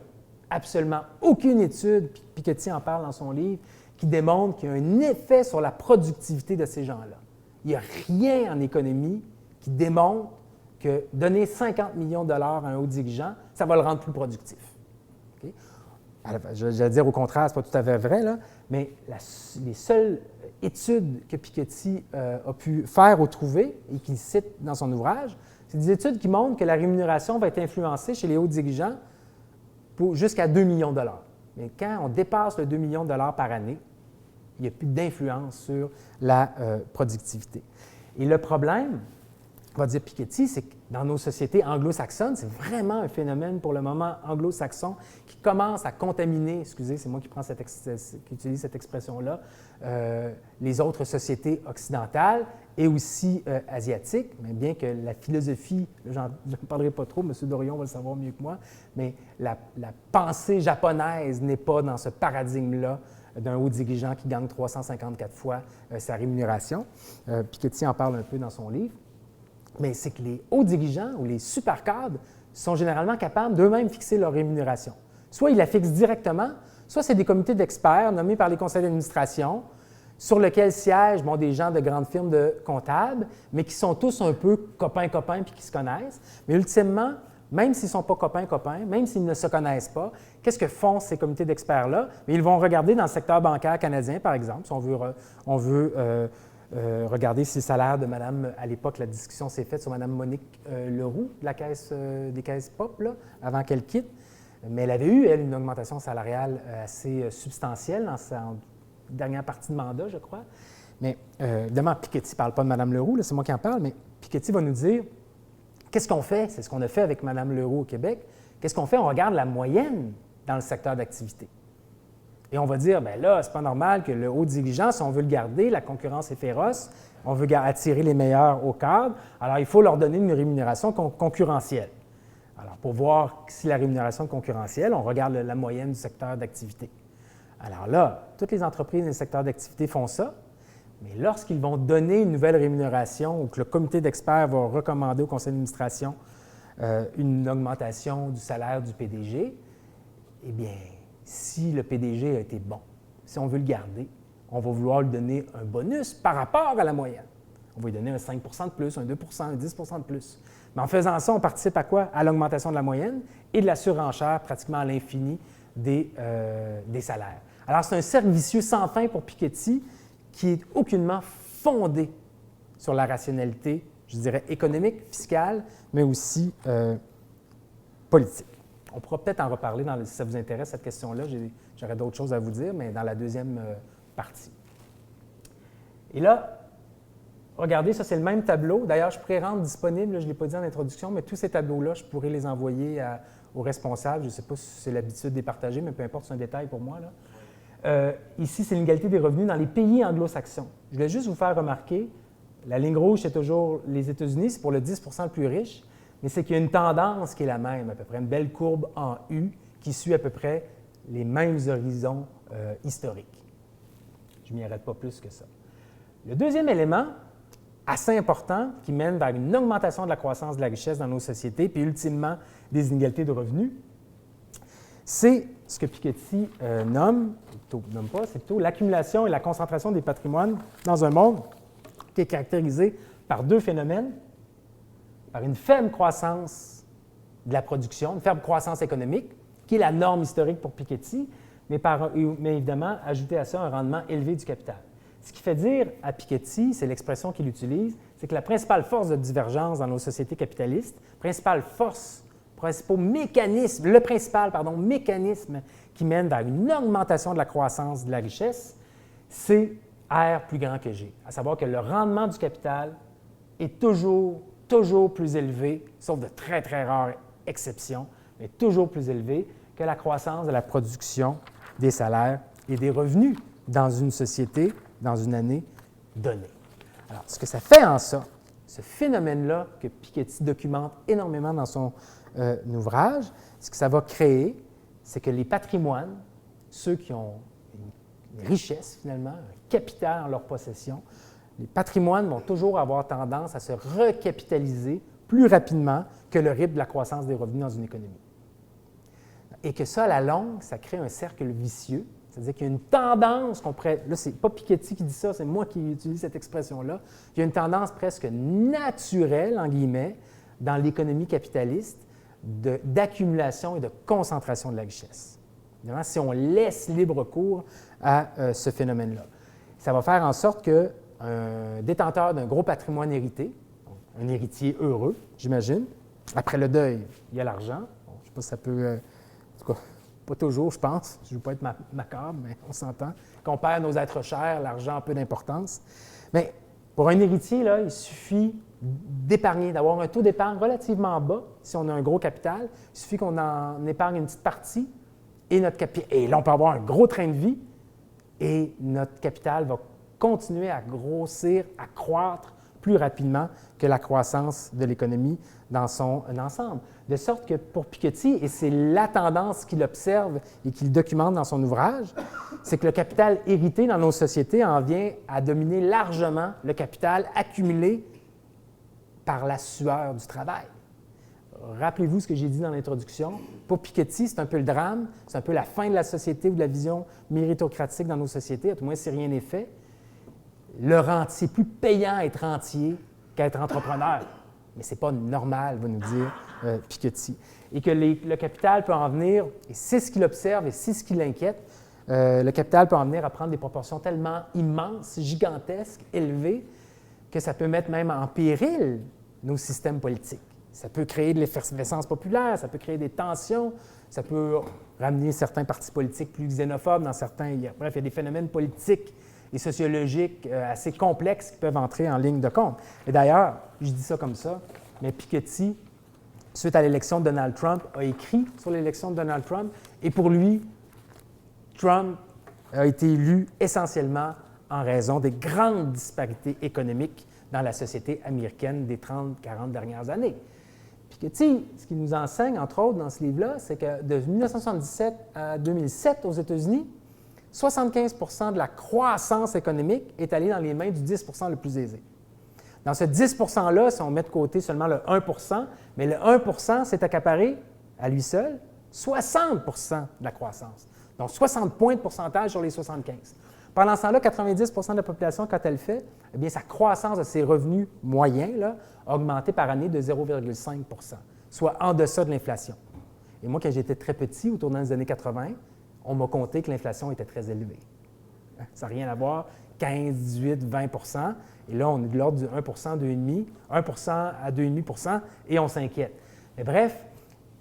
absolument aucune étude, Piketty en parle dans son livre, qui démontre qu'il y a un effet sur la productivité de ces gens-là. Il n'y a rien en économie qui démontre que donner 50 millions de dollars à un haut dirigeant, ça va le rendre plus productif. Okay? Alors, je vais dire au contraire, ce n'est pas tout à fait vrai, là, mais les seules études que Piketty a pu faire ou trouver et qu'il cite dans son ouvrage, c'est des études qui montrent que la rémunération va être influencée chez les hauts dirigeants jusqu'à 2 millions de dollars. Mais quand on dépasse le 2 millions de dollars par année, il n'y a plus d'influence sur la productivité. Et le problème, va dire Piketty, c'est que dans nos sociétés anglo-saxonnes, c'est vraiment un phénomène pour le moment anglo-saxon qui commence à contaminer, excusez, c'est moi qui utilise cette expression-là, les autres sociétés occidentales et aussi asiatiques, mais bien que la philosophie, je ne parlerai pas trop, M. Dorion va le savoir mieux que moi, mais la pensée japonaise n'est pas dans ce paradigme-là d'un haut dirigeant qui gagne 354 fois sa rémunération. Piketty en parle un peu dans son livre. Mais c'est que les hauts dirigeants ou les super cadres sont généralement capables d'eux-mêmes fixer leur rémunération. Soit ils la fixent directement, soit c'est des comités d'experts nommés par les conseils d'administration sur lesquels siègent des gens de grandes firmes de comptables, mais qui sont tous un peu copains-copains puis qui se connaissent. Mais ultimement, même s'ils ne sont pas copains-copains, même s'ils ne se connaissent pas, qu'est-ce que font ces comités d'experts-là? Ils vont regarder dans le secteur bancaire canadien, par exemple, si on veut regardez si le salaire de Mme, à l'époque, la discussion s'est faite sur Mme Monique Leroux, de la des caisses POP, là, avant qu'elle quitte. Mais elle avait eu, elle, une augmentation salariale assez substantielle dans sa dernière partie de mandat, je crois. Mais évidemment, Piketty ne parle pas de Mme Leroux, c'est moi qui en parle, mais Piketty va nous dire qu'est-ce qu'on fait? C'est ce qu'on a fait avec Mme Leroux au Québec. Qu'est-ce qu'on fait? On regarde la moyenne dans le secteur d'activité. Et on va dire, bien là, c'est pas normal que le haut dirigeant, si on veut le garder, la concurrence est féroce, on veut attirer les meilleurs au cadre, alors il faut leur donner une rémunération concurrentielle. Alors, pour voir si la rémunération est concurrentielle, on regarde la moyenne du secteur d'activité. Alors là, toutes les entreprises dans le secteur d'activité font ça, mais lorsqu'ils vont donner une nouvelle rémunération ou que le comité d'experts va recommander au conseil d'administration une augmentation du salaire du PDG, eh bien, si le PDG a été bon, si on veut le garder, on va vouloir lui donner un bonus par rapport à la moyenne. On va lui donner un 5 de plus, un 2 un 10 de plus. Mais en faisant ça, on participe à quoi? À l'augmentation de la moyenne et de la surenchère pratiquement à l'infini des salaires. Alors, c'est un cercle vicieux sans fin pour Piketty qui est aucunement fondé sur la rationalité, je dirais, économique, fiscale, mais aussi politique. On pourra peut-être en reparler si ça vous intéresse, cette question-là. J'aurais d'autres choses à vous dire, mais dans la deuxième partie. Et là, regardez, ça, c'est le même tableau. D'ailleurs, je pourrais rendre disponible, je ne l'ai pas dit en introduction, mais tous ces tableaux-là, je pourrais les envoyer aux responsables. Je ne sais pas si c'est l'habitude de les partager, mais peu importe, c'est un détail pour moi, là. Ici, c'est l'inégalité des revenus dans les pays anglo-saxons. Je voulais juste vous faire remarquer, la ligne rouge, c'est toujours les États-Unis, c'est pour le 10 le plus riche. mais c'est qu'il y a une tendance qui est la même, à peu près, une belle courbe en U qui suit à peu près les mêmes horizons historiques. Je ne m'y arrête pas plus que ça. Le deuxième élément, assez important, qui mène vers une augmentation de la croissance de la richesse dans nos sociétés, puis ultimement des inégalités de revenus, c'est ce que Piketty nomme pas, c'est plutôt l'accumulation et la concentration des patrimoines dans un monde qui est caractérisé par deux phénomènes, par une faible croissance de la production, une faible croissance économique, qui est la norme historique pour Piketty, mais évidemment, ajouter à ça un rendement élevé du capital. Ce qui fait dire à Piketty, c'est l'expression qu'il utilise, c'est que la principale force de divergence dans nos sociétés capitalistes, le principal mécanisme qui mène vers une augmentation de la croissance de la richesse, c'est R plus grand que G, à savoir que le rendement du capital est toujours plus élevé, sauf de très, très rares exceptions, mais toujours plus élevé que la croissance de la production, des salaires et des revenus dans une société, dans une année donnée. Alors, ce que ça fait en sorte, ce phénomène-là que Piketty documente énormément dans son ouvrage, ce que ça va créer, c'est que les patrimoines, ceux qui ont une richesse finalement, un capital en leur possession, les patrimoines vont toujours avoir tendance à se recapitaliser plus rapidement que le rythme de la croissance des revenus dans une économie. Et que ça, à la longue, ça crée un cercle vicieux, c'est-à-dire qu'il y a une tendance qu'on pourrait... Là, ce n'est pas Piketty qui dit ça, c'est moi qui utilise cette expression-là. Il y a une tendance presque naturelle, en guillemets, dans l'économie capitaliste, d'accumulation et de concentration de la richesse. Évidemment, si on laisse libre cours à ce phénomène-là. Ça va faire en sorte qu'un détenteur d'un gros patrimoine hérité, un héritier heureux, j'imagine, après le deuil, il y a l'argent. Bon, je ne sais pas si ça peut... en tout cas, pas toujours, je pense. Je ne veux pas être macabre, mais on s'entend. Qu'on perd nos êtres chers, l'argent a peu d'importance. Mais pour un héritier, là, il suffit d'épargner, d'avoir un taux d'épargne relativement bas si on a un gros capital. Il suffit qu'on en épargne une petite partie et là, on peut avoir un gros train de vie et notre capital va continuer à grossir, à croître plus rapidement que la croissance de l'économie dans son ensemble. De sorte que pour Piketty, et c'est la tendance qu'il observe et qu'il documente dans son ouvrage, c'est que le capital hérité dans nos sociétés en vient à dominer largement le capital accumulé par la sueur du travail. Rappelez-vous ce que j'ai dit dans l'introduction. Pour Piketty, c'est un peu le drame, c'est un peu la fin de la société ou de la vision méritocratique dans nos sociétés, à tout moins si rien n'est fait. Le rentier, c'est plus payant être rentier qu'être entrepreneur. Mais ce n'est pas normal, va nous dire Piketty. Et que le capital peut en venir, et c'est ce qu'il observe et c'est ce qui l'inquiète, le capital peut en venir à prendre des proportions tellement immenses, gigantesques, élevées, que ça peut mettre même en péril nos systèmes politiques. Ça peut créer de l'effervescence populaire, ça peut créer des tensions, ça peut ramener certains partis politiques plus xénophobes dans certains... Bref, il y a des phénomènes politiques et sociologiques assez complexes qui peuvent entrer en ligne de compte. Et d'ailleurs, je dis ça comme ça, mais Piketty, suite à l'élection de Donald Trump, a écrit sur l'élection de Donald Trump, et pour lui, Trump a été élu essentiellement en raison des grandes disparités économiques dans la société américaine des 30-40 dernières années. Piketty, ce qu'il nous enseigne, entre autres, dans ce livre-là, c'est que de 1977 à 2007, aux États-Unis, 75 de la croissance économique est allée dans les mains du 10 le plus aisé. Dans ce 10 %-là, si on met de côté seulement le 1 mais le 1 s'est accaparé, à lui seul, 60 de la croissance. Donc 60 points de pourcentage sur les 75. Pendant ce temps-là, 90 de la population, quand elle fait, eh bien, sa croissance de ses revenus moyens là, a augmenté par année de 0,5 soit en deçà de l'inflation. Et moi, quand j'étais très petit, autour des années 80, on m'a conté que l'inflation était très élevée. Ça n'a rien à voir, 15, 18, 20 et là, on est de l'ordre du 1 2,5 1 à 2,5 et on s'inquiète. Mais bref,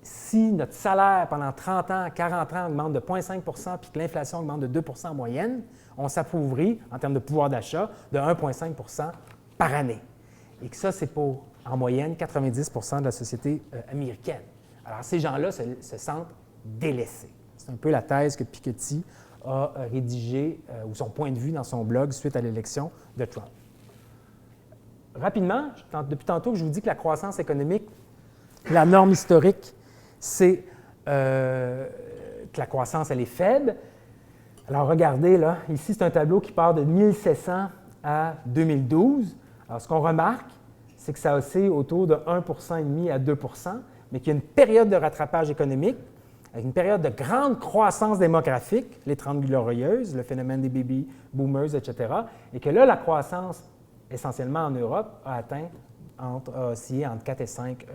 si notre salaire pendant 30 ans, 40 ans augmente de 0,5 puis que l'inflation augmente de 2 en moyenne, on s'appauvrit en termes de pouvoir d'achat de 1,5 par année. Et que ça, c'est pour, en moyenne, 90 de la société américaine. Alors, ces gens-là se sentent délaissés. C'est un peu la thèse que Piketty a rédigée, ou son point de vue dans son blog suite à l'élection de Trump. Rapidement, depuis tantôt que je vous dis que la croissance économique La norme historique, c'est que la croissance, elle est faible. Alors, regardez, là, ici, c'est un tableau qui part de 1700 à 2012. Alors, ce qu'on remarque, c'est que ça oscille autour de 1,5 à 2 mais qu'il y a une période de rattrapage économique, avec une période de grande croissance démographique, les 30 glorieuses, le phénomène des baby boomers, etc., et que là, la croissance, essentiellement en Europe, a oscillé entre 4 et 5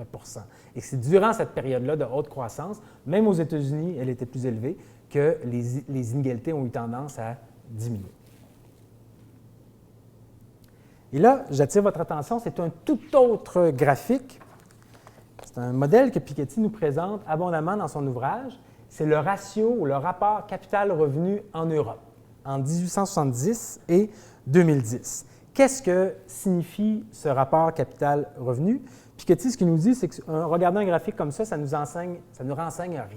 et c'est durant cette période-là de haute croissance, même aux États-Unis, elle était plus élevée, que les inégalités ont eu tendance à diminuer. Et là, j'attire votre attention, c'est un tout autre graphique. C'est un modèle que Piketty nous présente abondamment dans son ouvrage. C'est le ratio ou le rapport capital-revenu en Europe, en 1870 et 2010. Qu'est-ce que signifie ce rapport capital-revenu? Piketty, ce qu'il nous dit, c'est qu'en regardant un graphique comme ça nous renseigne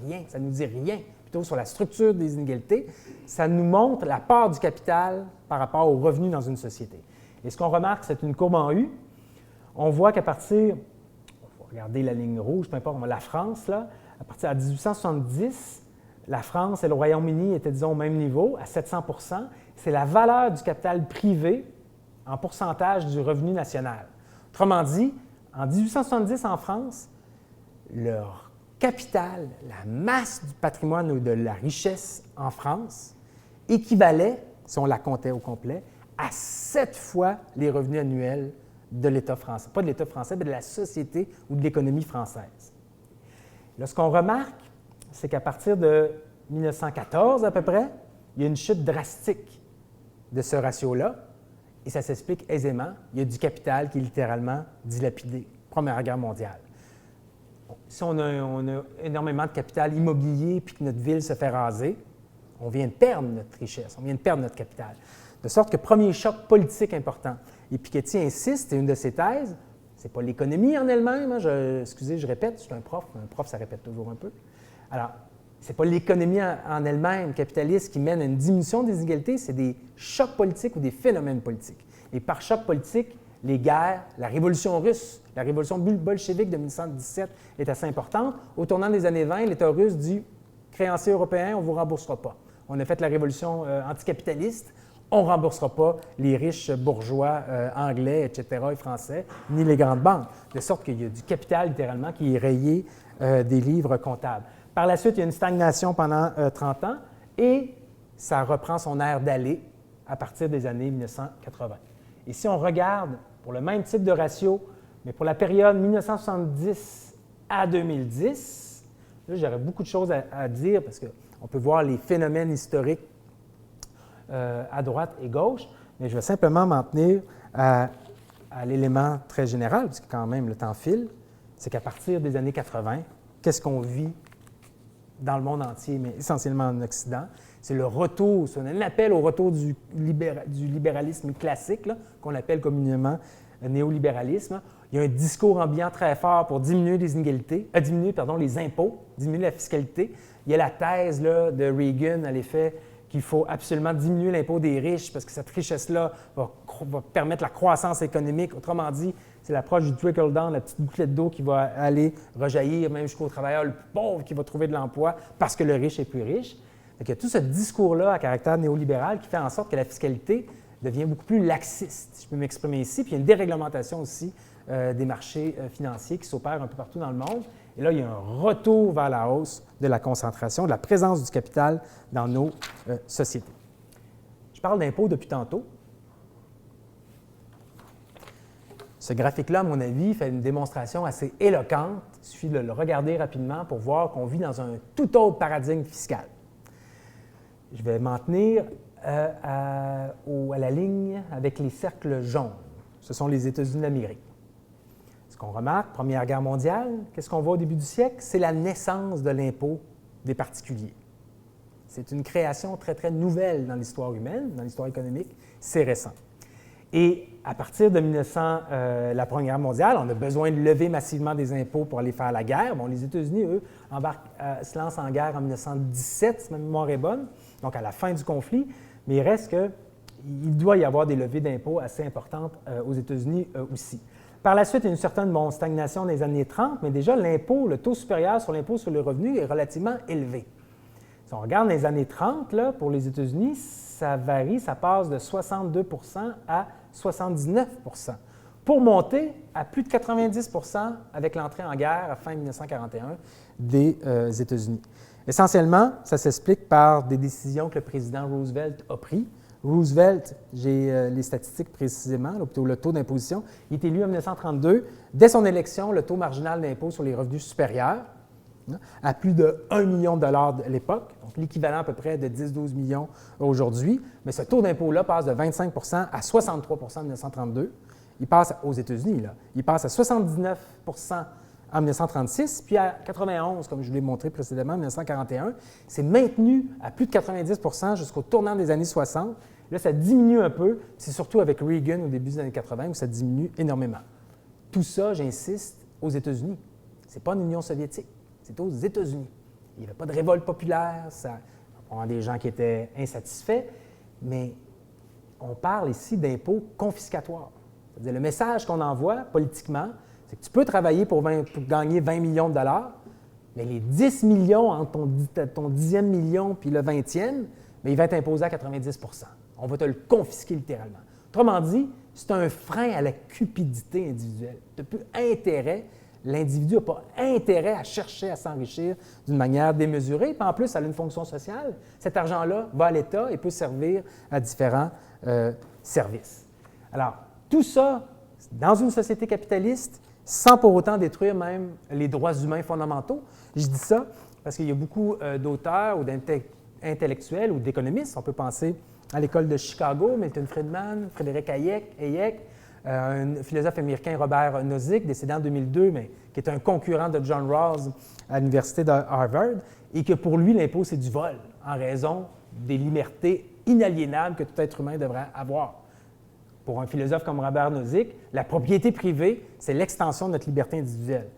rien, ça ne nous dit rien, plutôt sur la structure des inégalités. Ça nous montre la part du capital par rapport aux revenus dans une société. Et ce qu'on remarque, c'est une courbe en U. On voit qu'à partir, il faut regarder la ligne rouge, peu importe, la France, là, à partir de 1870, la France et le Royaume-Uni étaient, disons, au même niveau, à 700 %. C'est la valeur du capital privé en pourcentage du revenu national. Autrement dit, en 1870 en France, leur capital, la masse du patrimoine ou de la richesse en France équivalait, si on la comptait au complet, à 7 fois les revenus annuels de l'État français. Pas de l'État français, mais de la société ou de l'économie française. Là, ce qu'on remarque, c'est qu'à partir de 1914 à peu près, il y a une chute drastique de ce ratio-là, et ça s'explique aisément. Il y a du capital qui est littéralement dilapidé. Première Guerre mondiale. Bon, si on a énormément de capital immobilier puis que notre ville se fait raser, on vient de perdre notre richesse, on vient de perdre notre capital. De sorte que premier choc politique important. Et Piketty insiste, c'est une de ses thèses, ce n'est pas l'économie en elle-même, excusez, je répète, je suis un prof ça répète toujours un peu. Alors, ce n'est pas l'économie en elle-même capitaliste qui mène à une diminution des inégalités, c'est des chocs politiques ou des phénomènes politiques. Et par choc politique, les guerres, la révolution russe, la révolution bolchevique de 1917 est assez importante. Au tournant des années 20, l'État russe dit « créanciers européens, on ne vous remboursera pas. On a fait la révolution anticapitaliste, on ne remboursera pas les riches bourgeois anglais, etc., et français, ni les grandes banques. » De sorte qu'il y a du capital, littéralement, qui est rayé des livres comptables. Par la suite, il y a une stagnation pendant 30 ans et ça reprend son air d'aller à partir des années 1980. Et si on regarde pour le même type de ratio, mais pour la période 1970 à 2010, là, j'aurais beaucoup de choses à dire parce qu'on peut voir les phénomènes historiques à droite et gauche, mais je vais simplement m'en tenir à l'élément très général, parce que quand même le temps file, c'est qu'à partir des années 80, qu'est-ce qu'on vit dans le monde entier, mais essentiellement en Occident? C'est le retour, c'est un appel au retour du libéralisme classique, qu'on appelle communément néolibéralisme. Il y a un discours ambiant très fort pour diminuer les inégalités, diminuer les impôts, diminuer la fiscalité. Il y a la thèse là, de Reagan à l'effet qu'il faut absolument diminuer l'impôt des riches parce que cette richesse-là va permettre la croissance économique. Autrement dit, c'est l'approche du trickle-down, la petite gouttelette d'eau qui va aller rejaillir même jusqu'au travailleur le plus pauvre qui va trouver de l'emploi parce que le riche est plus riche. Donc, il y a tout ce discours-là à caractère néolibéral qui fait en sorte que la fiscalité devient beaucoup plus laxiste, si je peux m'exprimer ici. Puis il y a une déréglementation aussi des marchés financiers qui s'opèrent un peu partout dans le monde. Et là, il y a un retour vers la hausse de la concentration, de la présence du capital dans nos sociétés. Je parle d'impôts depuis tantôt. Ce graphique-là, à mon avis, fait une démonstration assez éloquente. Il suffit de le regarder rapidement pour voir qu'on vit dans un tout autre paradigme fiscal. Je vais m'en tenir à la ligne avec les cercles jaunes. Ce sont les États-Unis d'Amérique. Ce qu'on remarque, Première Guerre mondiale, qu'est-ce qu'on voit au début du siècle? C'est la naissance de l'impôt des particuliers. C'est une création très, très nouvelle dans l'histoire humaine, dans l'histoire économique. C'est récent. Et à partir de la Première Guerre mondiale, on a besoin de lever massivement des impôts pour aller faire la guerre. Bon, les États-Unis, eux, se lancent en guerre en 1917, si ma mémoire est bonne, donc à la fin du conflit, mais il reste qu'il doit y avoir des levées d'impôts assez importantes aux États-Unis aussi. Par la suite, il y a une certaine stagnation dans les années 30, mais déjà l'impôt, le taux supérieur sur l'impôt sur le revenu est relativement élevé. Si on regarde les années 30, là, pour les États-Unis, ça varie, ça passe de 62 à 79 pour monter à plus de 90 avec l'entrée en guerre à fin 1941 des États-Unis. Essentiellement, ça s'explique par des décisions que le président Roosevelt a prises. Roosevelt, j'ai les statistiques précisément, le taux d'imposition, il est élu en 1932. Dès son élection, le taux marginal d'impôt sur les revenus supérieurs, à plus de 1 million de dollars à l'époque, donc l'équivalent à peu près de 10-12 millions aujourd'hui. Mais ce taux d'impôt-là passe de 25 à 63 en 1932. Il passe aux États-Unis, là. Il passe à 79 en 1936, puis à 91, comme je vous l'ai montré précédemment, en 1941. C'est maintenu à plus de 90 jusqu'au tournant des années 60. Là, ça diminue un peu. C'est surtout avec Reagan au début des années 80 où ça diminue énormément. Tout ça, j'insiste, aux États-Unis. Ce n'est pas en Union soviétique. C'est aux États-Unis. Il n'y avait pas de révolte populaire, ça on a des gens qui étaient insatisfaits, mais on parle ici d'impôts confiscatoires. C'est-à-dire le message qu'on envoie politiquement, c'est que tu peux travailler pour gagner 20 millions de dollars, mais les 10 millions entre ton 10e million puis le 20e, mais il va être imposé à 90 On va te le confisquer littéralement. Autrement dit, c'est un frein à la cupidité individuelle. Tu n'as plus intérêt. L'individu n'a pas intérêt à chercher à s'enrichir d'une manière démesurée. Puis en plus, ça a une fonction sociale. Cet argent-là va à l'État et peut servir à différents services. Alors, tout ça, dans une société capitaliste, sans pour autant détruire même les droits humains fondamentaux. Je dis ça parce qu'il y a beaucoup d'auteurs ou d'intellectuels ou d'économistes. On peut penser à l'école de Chicago, Milton Friedman, Frédéric Hayek, un philosophe américain, Robert Nozick, décédé en 2002, mais qui est un concurrent de John Rawls à l'université de Harvard, et que pour lui, l'impôt, c'est du vol, en raison des libertés inaliénables que tout être humain devrait avoir. Pour un philosophe comme Robert Nozick, la propriété privée, c'est l'extension de notre liberté individuelle.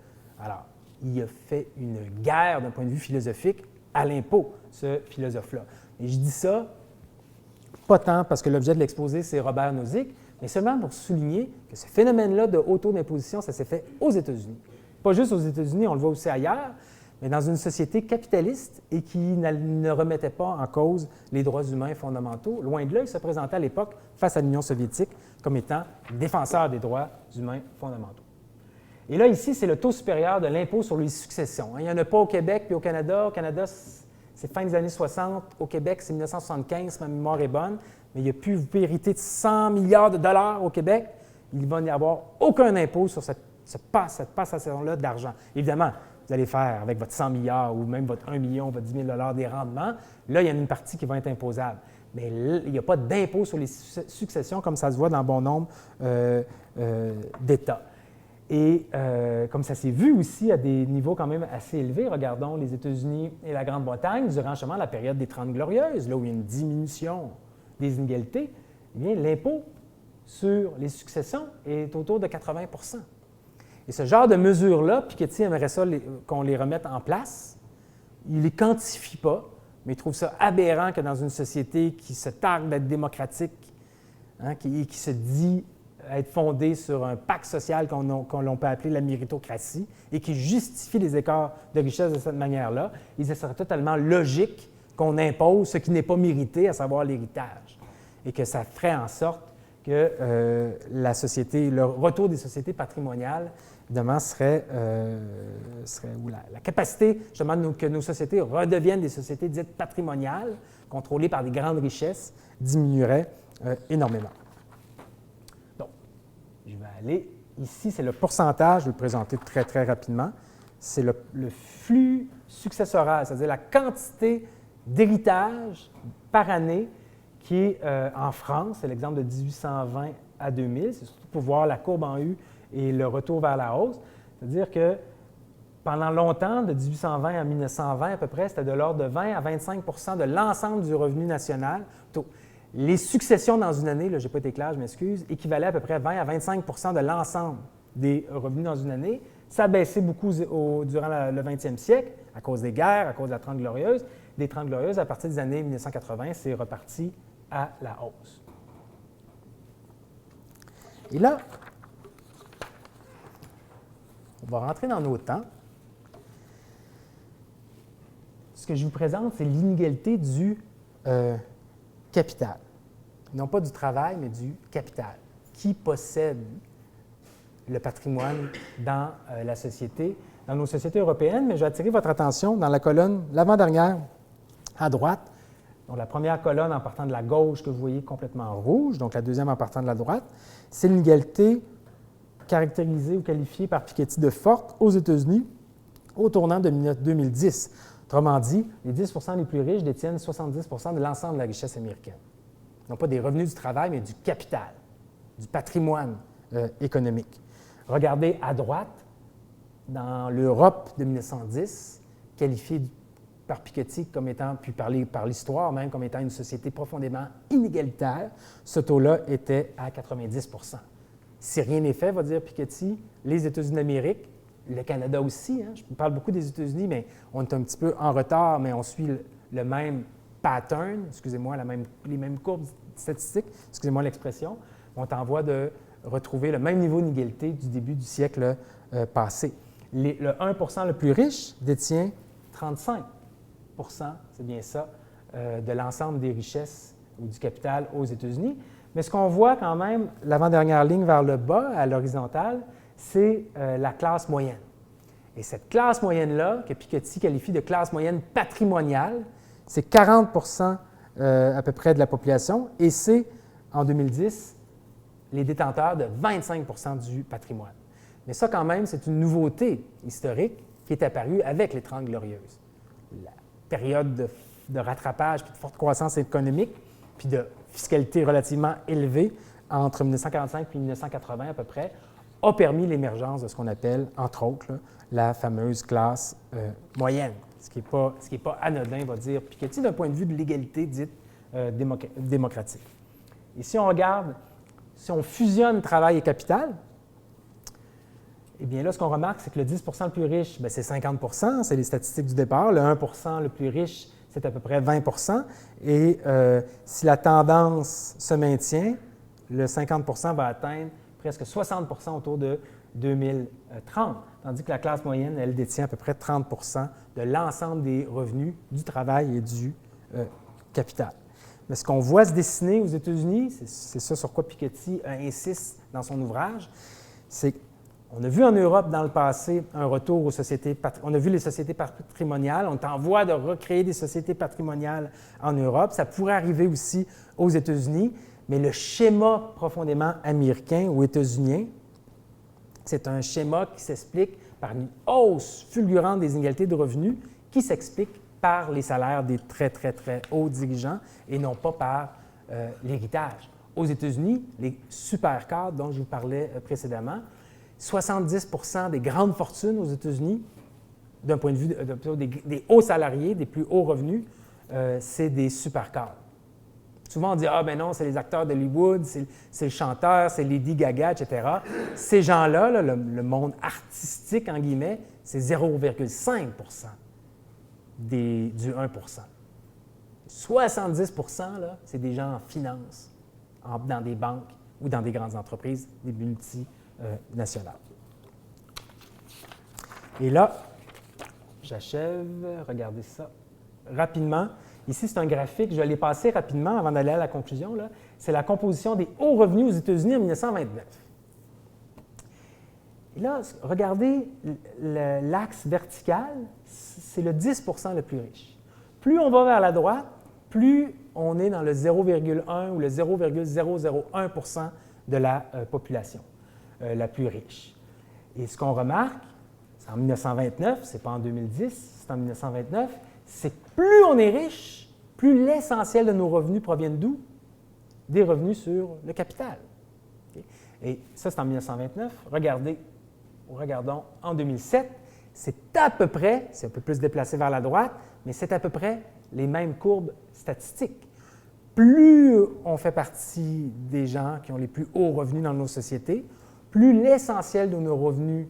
Alors, il a fait une guerre d'un point de vue philosophique à l'impôt, ce philosophe-là. Et je dis ça, pas tant parce que l'objet de l'exposé, c'est Robert Nozick, mais seulement pour souligner que ce phénomène-là de haut taux d'imposition, ça s'est fait aux États-Unis. Pas juste aux États-Unis, on le voit aussi ailleurs, mais dans une société capitaliste et qui ne remettait pas en cause les droits humains fondamentaux. Loin de là, il se présentait à l'époque face à l'Union soviétique comme étant défenseur des droits humains fondamentaux. Et là, ici, c'est le taux supérieur de l'impôt sur les successions. Il n'y en a pas au Québec puis au Canada. Au Canada, c'est fin des années 60. Au Québec, c'est 1975, ma mémoire est bonne. Mais il n'y a plus vérité de 100 milliards de dollars au Québec. Il va n'y avoir aucun impôt sur cette passation-là d'argent. Évidemment, vous allez faire avec votre 100 milliards ou même votre 1 million, votre 10 000 $ des rendements. Là, il y a une partie qui va être imposable. Mais il n'y a pas d'impôt sur les successions comme ça se voit dans bon nombre d'États. Et comme ça s'est vu aussi à des niveaux quand même assez élevés, regardons les États-Unis et la Grande-Bretagne durant justement la période des 30 Glorieuses, là où il y a une diminution des inégalités, eh bien, l'impôt sur les successions est autour de 80 Et ce genre de mesures-là, Piketty aimerait ça qu'on les remette en place. Il ne les quantifie pas, mais il trouve ça aberrant que dans une société qui se targue d'être démocratique, qui se dit être fondée sur un pacte social qu'on peut appeler la méritocratie et qui justifie les écarts de richesse de cette manière-là, il serait totalement logique qu'on impose ce qui n'est pas mérité, à savoir l'héritage, et que ça ferait en sorte que le retour des sociétés patrimoniales, évidemment, serait ou la capacité, justement, que nos sociétés redeviennent des sociétés dites patrimoniales, contrôlées par des grandes richesses, diminuerait énormément. Donc, je vais aller ici, c'est le pourcentage, je vais le présenter très, très rapidement, c'est le flux successoral, c'est-à-dire la quantité d'héritage par année qui est en France, c'est l'exemple de 1820 à 2000, c'est surtout pour voir la courbe en U et le retour vers la hausse. C'est-à-dire que pendant longtemps, de 1820 à 1920 à peu près, c'était de l'ordre de 20 à 25 de l'ensemble du revenu national. Les successions dans une année, là, je n'ai pas été clair, je m'excuse, équivalaient à peu près 20 à 25 de l'ensemble des revenus dans une année. Ça a baissé beaucoup durant le 20e siècle, à cause des guerres, à cause de la 30 Glorieuses. Des 30 Glorieuses, à partir des années 1980, c'est reparti à la hausse. Et là, On va rentrer dans nos temps. Ce que je vous présente, c'est l'inégalité du capital. Non pas du travail, mais du capital. Qui possède le patrimoine dans la société, dans nos sociétés européennes, mais je vais attirer votre attention dans la colonne, l'avant-dernière, à droite. Donc, la première colonne en partant de la gauche que vous voyez complètement rouge, donc la deuxième en partant de la droite, c'est l'inégalité caractérisée ou qualifiée par Piketty de forte aux États-Unis au tournant de 2010. Autrement dit, les 10 les plus riches détiennent 70 de l'ensemble de la richesse américaine. Non pas des revenus du travail, mais du capital, du patrimoine économique. Regardez à droite, dans l'Europe de 1910, qualifiée par Piketty comme étant, puis par l'histoire même, comme étant une société profondément inégalitaire, ce taux-là était à 90 % Si rien n'est fait, va dire Piketty, les États-Unis d'Amérique, le Canada aussi, hein, je parle beaucoup des États-Unis, mais on est un petit peu en retard, mais on suit le même pattern, excusez-moi, les mêmes courbes statistiques, excusez-moi l'expression, on t'envoie de retrouver le même niveau d'inégalité du début du siècle passé. Le 1 le plus riche détient 35 c'est bien ça, de l'ensemble des richesses ou du capital aux États-Unis. Mais ce qu'on voit quand même, l'avant-dernière ligne vers le bas, à l'horizontale, c'est la classe moyenne. Et cette classe moyenne-là, que Piketty qualifie de classe moyenne patrimoniale, c'est 40 à peu près de la population, et c'est, en 2010, les détenteurs de 25 du patrimoine. Mais ça, quand même, c'est une nouveauté historique qui est apparue avec les Trente Glorieuses. La période de rattrapage, puis de forte croissance économique, puis de fiscalité relativement élevée entre 1945 et 1980 à peu près, a permis l'émergence de ce qu'on appelle, entre autres, là, la fameuse classe moyenne, ce qui n'est pas anodin, va dire Piketty, d'un point de vue de l'égalité dite démocratique. Et si on regarde, si on fusionne travail et capital, eh bien là, ce qu'on remarque, c'est que le 10 le plus riche, c'est 50 c'est les statistiques du départ. Le 1 le plus riche, c'est à peu près 20 Et si la tendance se maintient, le 50 va atteindre presque 60 autour de 2030, tandis que la classe moyenne, elle détient à peu près 30 de l'ensemble des revenus du travail et du capital. Mais ce qu'on voit se dessiner aux États-Unis, c'est ça sur quoi Piketty insiste dans son ouvrage, c'est qu'on a vu en Europe dans le passé un retour aux sociétés, on a vu les sociétés patrimoniales, on est en voie de recréer des sociétés patrimoniales en Europe, ça pourrait arriver aussi aux États-Unis, mais le schéma profondément américain ou états-unien, c'est un schéma qui s'explique par une hausse fulgurante des inégalités de revenus qui s'explique par les salaires des très, très, très hauts dirigeants et non pas par l'héritage. Aux États-Unis, les super cadres dont je vous parlais précédemment, 70 des grandes fortunes aux États-Unis, d'un point de vue des hauts salariés, des plus hauts revenus, c'est des super cadres. Souvent, on dit « Ah, ben non, c'est les acteurs d'Hollywood, c'est le chanteur, c'est Lady Gaga, etc. » Ces gens-là, là, le monde artistique, en guillemets, c'est 0,5 du 1 70 c'est des gens en finance, dans des banques ou dans des grandes entreprises, des multinationales. Et là, j'achève, regardez ça rapidement. Ici, c'est un graphique, je vais les passer rapidement avant d'aller à la conclusion. C'est la composition des hauts revenus aux États-Unis en 1929. Et là, regardez l'axe vertical, c'est le 10 le plus riche. Plus on va vers la droite, plus on est dans le 0,1 ou le 0,001 de la population la plus riche. Et ce qu'on remarque, c'est en 1929, ce n'est pas en 2010, c'est en 1929, c'est que plus on est riche, plus l'essentiel de nos revenus proviennent d'où? Des revenus sur le capital. Okay? Et ça, c'est en 1929. Regardons en 2007, c'est à peu près, c'est un peu plus déplacé vers la droite, mais c'est à peu près les mêmes courbes statistiques. Plus on fait partie des gens qui ont les plus hauts revenus dans nos sociétés, plus l'essentiel de nos revenus,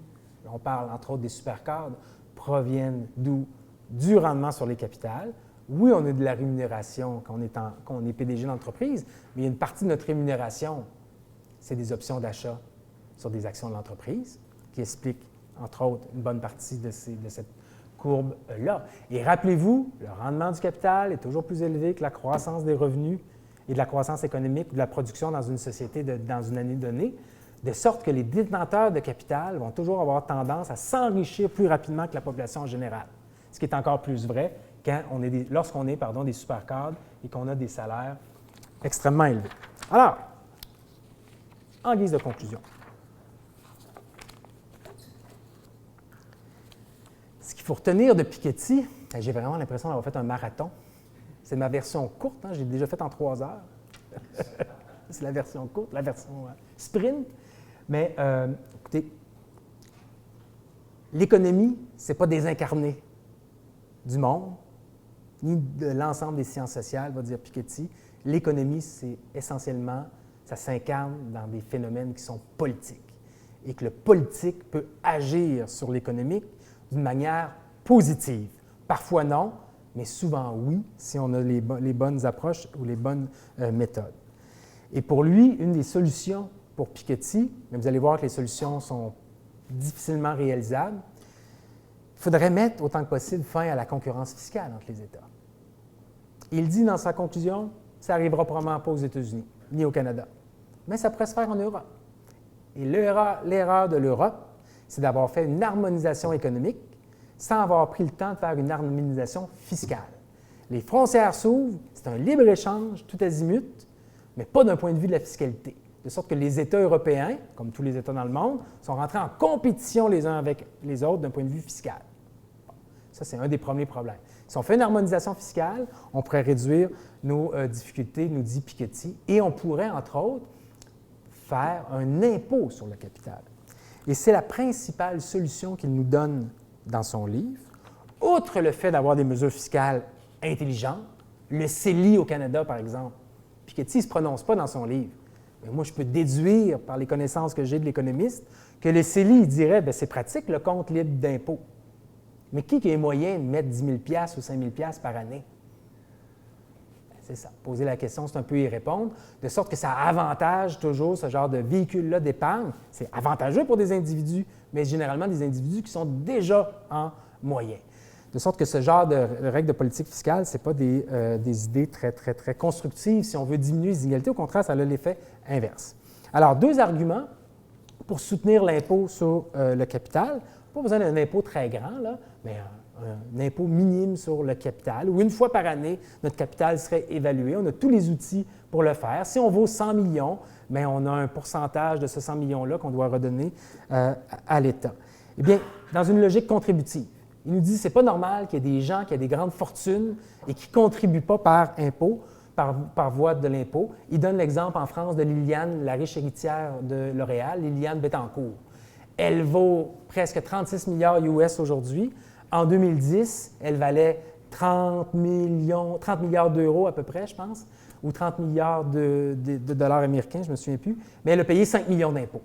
on parle entre autres des supercadres, proviennent d'où? Du rendement sur les capitales. Oui, on a de la rémunération quand on est PDG d'entreprise, mais il y a une partie de notre rémunération, c'est des options d'achat sur des actions de l'entreprise qui expliquent entre autres, une bonne partie de cette courbe-là. Et rappelez-vous, le rendement du capital est toujours plus élevé que la croissance des revenus et de la croissance économique ou de la production dans une société dans une année donnée, de sorte que les détenteurs de capital vont toujours avoir tendance à s'enrichir plus rapidement que la population en général. Ce qui est encore plus vrai lorsqu'on est des supercadres et qu'on a des salaires extrêmement élevés. Alors, en guise de conclusion, ce qu'il faut retenir de Piketty, j'ai vraiment l'impression d'avoir fait un marathon. C'est ma version courte, hein, j'ai déjà fait en 3 heures. C'est la version courte, la version sprint. Mais écoutez, l'économie, ce n'est pas désincarné du monde, ni de l'ensemble des sciences sociales, va dire Piketty. L'économie, c'est essentiellement, ça s'incarne dans des phénomènes qui sont politiques. Et que le politique peut agir sur l'économique d'une manière positive. Parfois non, mais souvent oui, si on a les bonnes approches ou les bonnes méthodes. Et pour lui, une des solutions pour Piketty, mais vous allez voir que les solutions sont difficilement réalisables, il faudrait mettre autant que possible fin à la concurrence fiscale entre les États. Il dit dans sa conclusion, ça n'arrivera probablement pas aux États-Unis, ni au Canada, mais ça pourrait se faire en Europe. Et l'erreur de l'Europe, c'est d'avoir fait une harmonisation économique sans avoir pris le temps de faire une harmonisation fiscale. Les frontières s'ouvrent, c'est un libre-échange tout azimut, mais pas d'un point de vue de la fiscalité. De sorte que les États européens, comme tous les États dans le monde, sont rentrés en compétition les uns avec les autres d'un point de vue fiscal. Bon, ça, c'est un des premiers problèmes. Si on fait une harmonisation fiscale, on pourrait réduire nos difficultés, nous dit Piketty, et on pourrait, entre autres, faire un impôt sur le capital. Et c'est la principale solution qu'il nous donne dans son livre. Outre le fait d'avoir des mesures fiscales intelligentes, le CELI au Canada, par exemple, Piketty ne se prononce pas dans son livre. Mais moi, je peux déduire, par les connaissances que j'ai de l'économiste, que le CELI il dirait bien, c'est pratique, le compte libre d'impôt. Mais qui a les moyens de mettre 10 000 $ ou 5 000 $ par année? Bien, c'est ça. Poser la question, c'est un peu y répondre, de sorte que ça avantage toujours ce genre de véhicule-là d'épargne. C'est avantageux pour des individus, mais généralement des individus qui sont déjà en moyen. De sorte que ce genre de règles de politique fiscale, ce n'est pas des idées très, très, très constructives si on veut diminuer les inégalités. Au contraire, ça a l'effet inverse. Alors, 2 arguments pour soutenir l'impôt sur le capital. Pas besoin d'un impôt très grand, là, mais un impôt minime sur le capital, où une fois par année, notre capital serait évalué. On a tous les outils pour le faire. Si on vaut 100 millions, bien, on a un pourcentage de ce 100 millions-là qu'on doit redonner à l'État. Eh bien, dans une logique contributive, il nous dit que ce n'est pas normal qu'il y ait des gens qui ont des grandes fortunes et qui ne contribuent pas par impôt, par voie de l'impôt. Il donne l'exemple en France de Liliane, la riche héritière de L'Oréal, Liliane Bettencourt. Elle vaut presque 36 milliards US aujourd'hui. En 2010, elle valait 30 milliards d'euros à peu près, je pense, ou 30 milliards de dollars américains, je ne me souviens plus, mais elle a payé 5 millions d'impôts.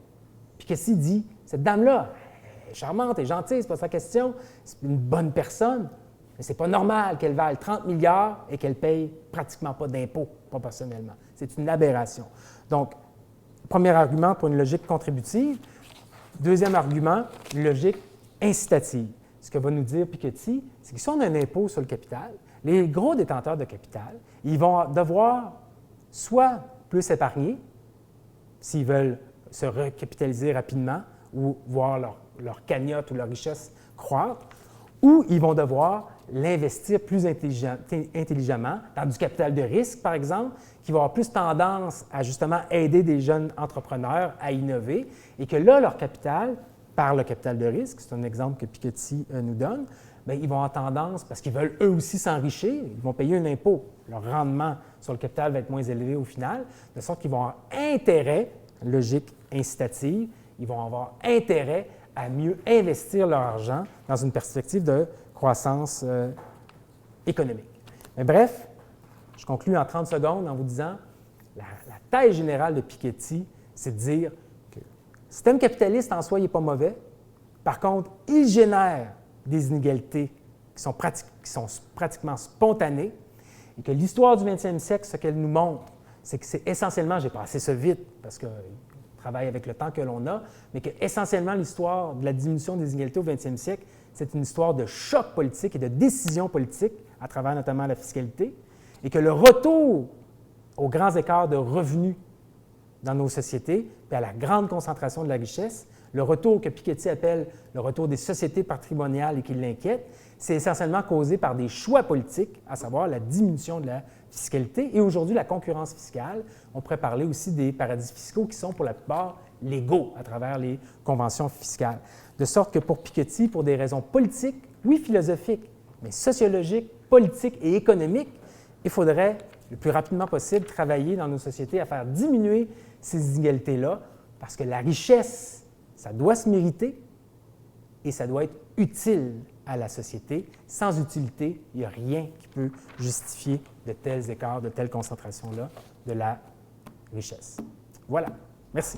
Puis qu'est-ce qu'il dit? Cette dame-là, elle est charmante, elle est gentille, c'est pas sa question, c'est une bonne personne, mais c'est pas normal qu'elle vale 30 milliards et qu'elle paye pratiquement pas d'impôts proportionnellement. C'est une aberration. Donc, premier argument pour une logique contributive. Deuxième argument, une logique incitative. Ce que va nous dire Piketty, c'est que si on a un impôt sur le capital, les gros détenteurs de capital, ils vont devoir soit plus épargner, s'ils veulent se recapitaliser rapidement ou voir leur cagnotte ou leur richesse croître, ou ils vont devoir l'investir plus intelligemment dans du capital de risque, par exemple, qui va avoir plus tendance à justement aider des jeunes entrepreneurs à innover, et que là, leur capital, par le capital de risque, c'est un exemple que Piketty nous donne, bien, ils vont avoir tendance, parce qu'ils veulent eux aussi s'enrichir, ils vont payer un impôt. Leur rendement sur le capital va être moins élevé au final, de sorte qu'ils vont avoir intérêt, logique incitative, ils vont avoir intérêt à mieux investir leur argent dans une perspective de croissance économique. Mais bref, je conclue en 30 secondes en vous disant la thèse générale de Piketty, c'est de dire que le système capitaliste en soi, il n'est pas mauvais. Par contre, il génère des inégalités qui sont pratiquement spontanées et que l'histoire du 20e siècle, ce qu'elle nous montre, c'est que c'est essentiellement, j'ai passé ça vite parce que travaille avec le temps que l'on a, mais que essentiellement l'histoire de la diminution des inégalités au 20e siècle, c'est une histoire de choc politique et de décision politique à travers notamment la fiscalité, et que le retour aux grands écarts de revenus dans nos sociétés, puis à la grande concentration de la richesse, le retour que Piketty appelle le retour des sociétés patrimoniales et qui l'inquiète, c'est essentiellement causé par des choix politiques, à savoir la diminution de la fiscalité et aujourd'hui la concurrence fiscale. On pourrait parler aussi des paradis fiscaux qui sont pour la plupart légaux à travers les conventions fiscales. De sorte que pour Piketty, pour des raisons politiques, oui philosophiques, mais sociologiques, politiques et économiques, il faudrait le plus rapidement possible travailler dans nos sociétés à faire diminuer ces inégalités-là parce que la richesse, ça doit se mériter et ça doit être utile à la société. Sans utilité, il n'y a rien qui peut justifier de tels écarts, de telles concentrations-là de la richesse. Voilà. Merci.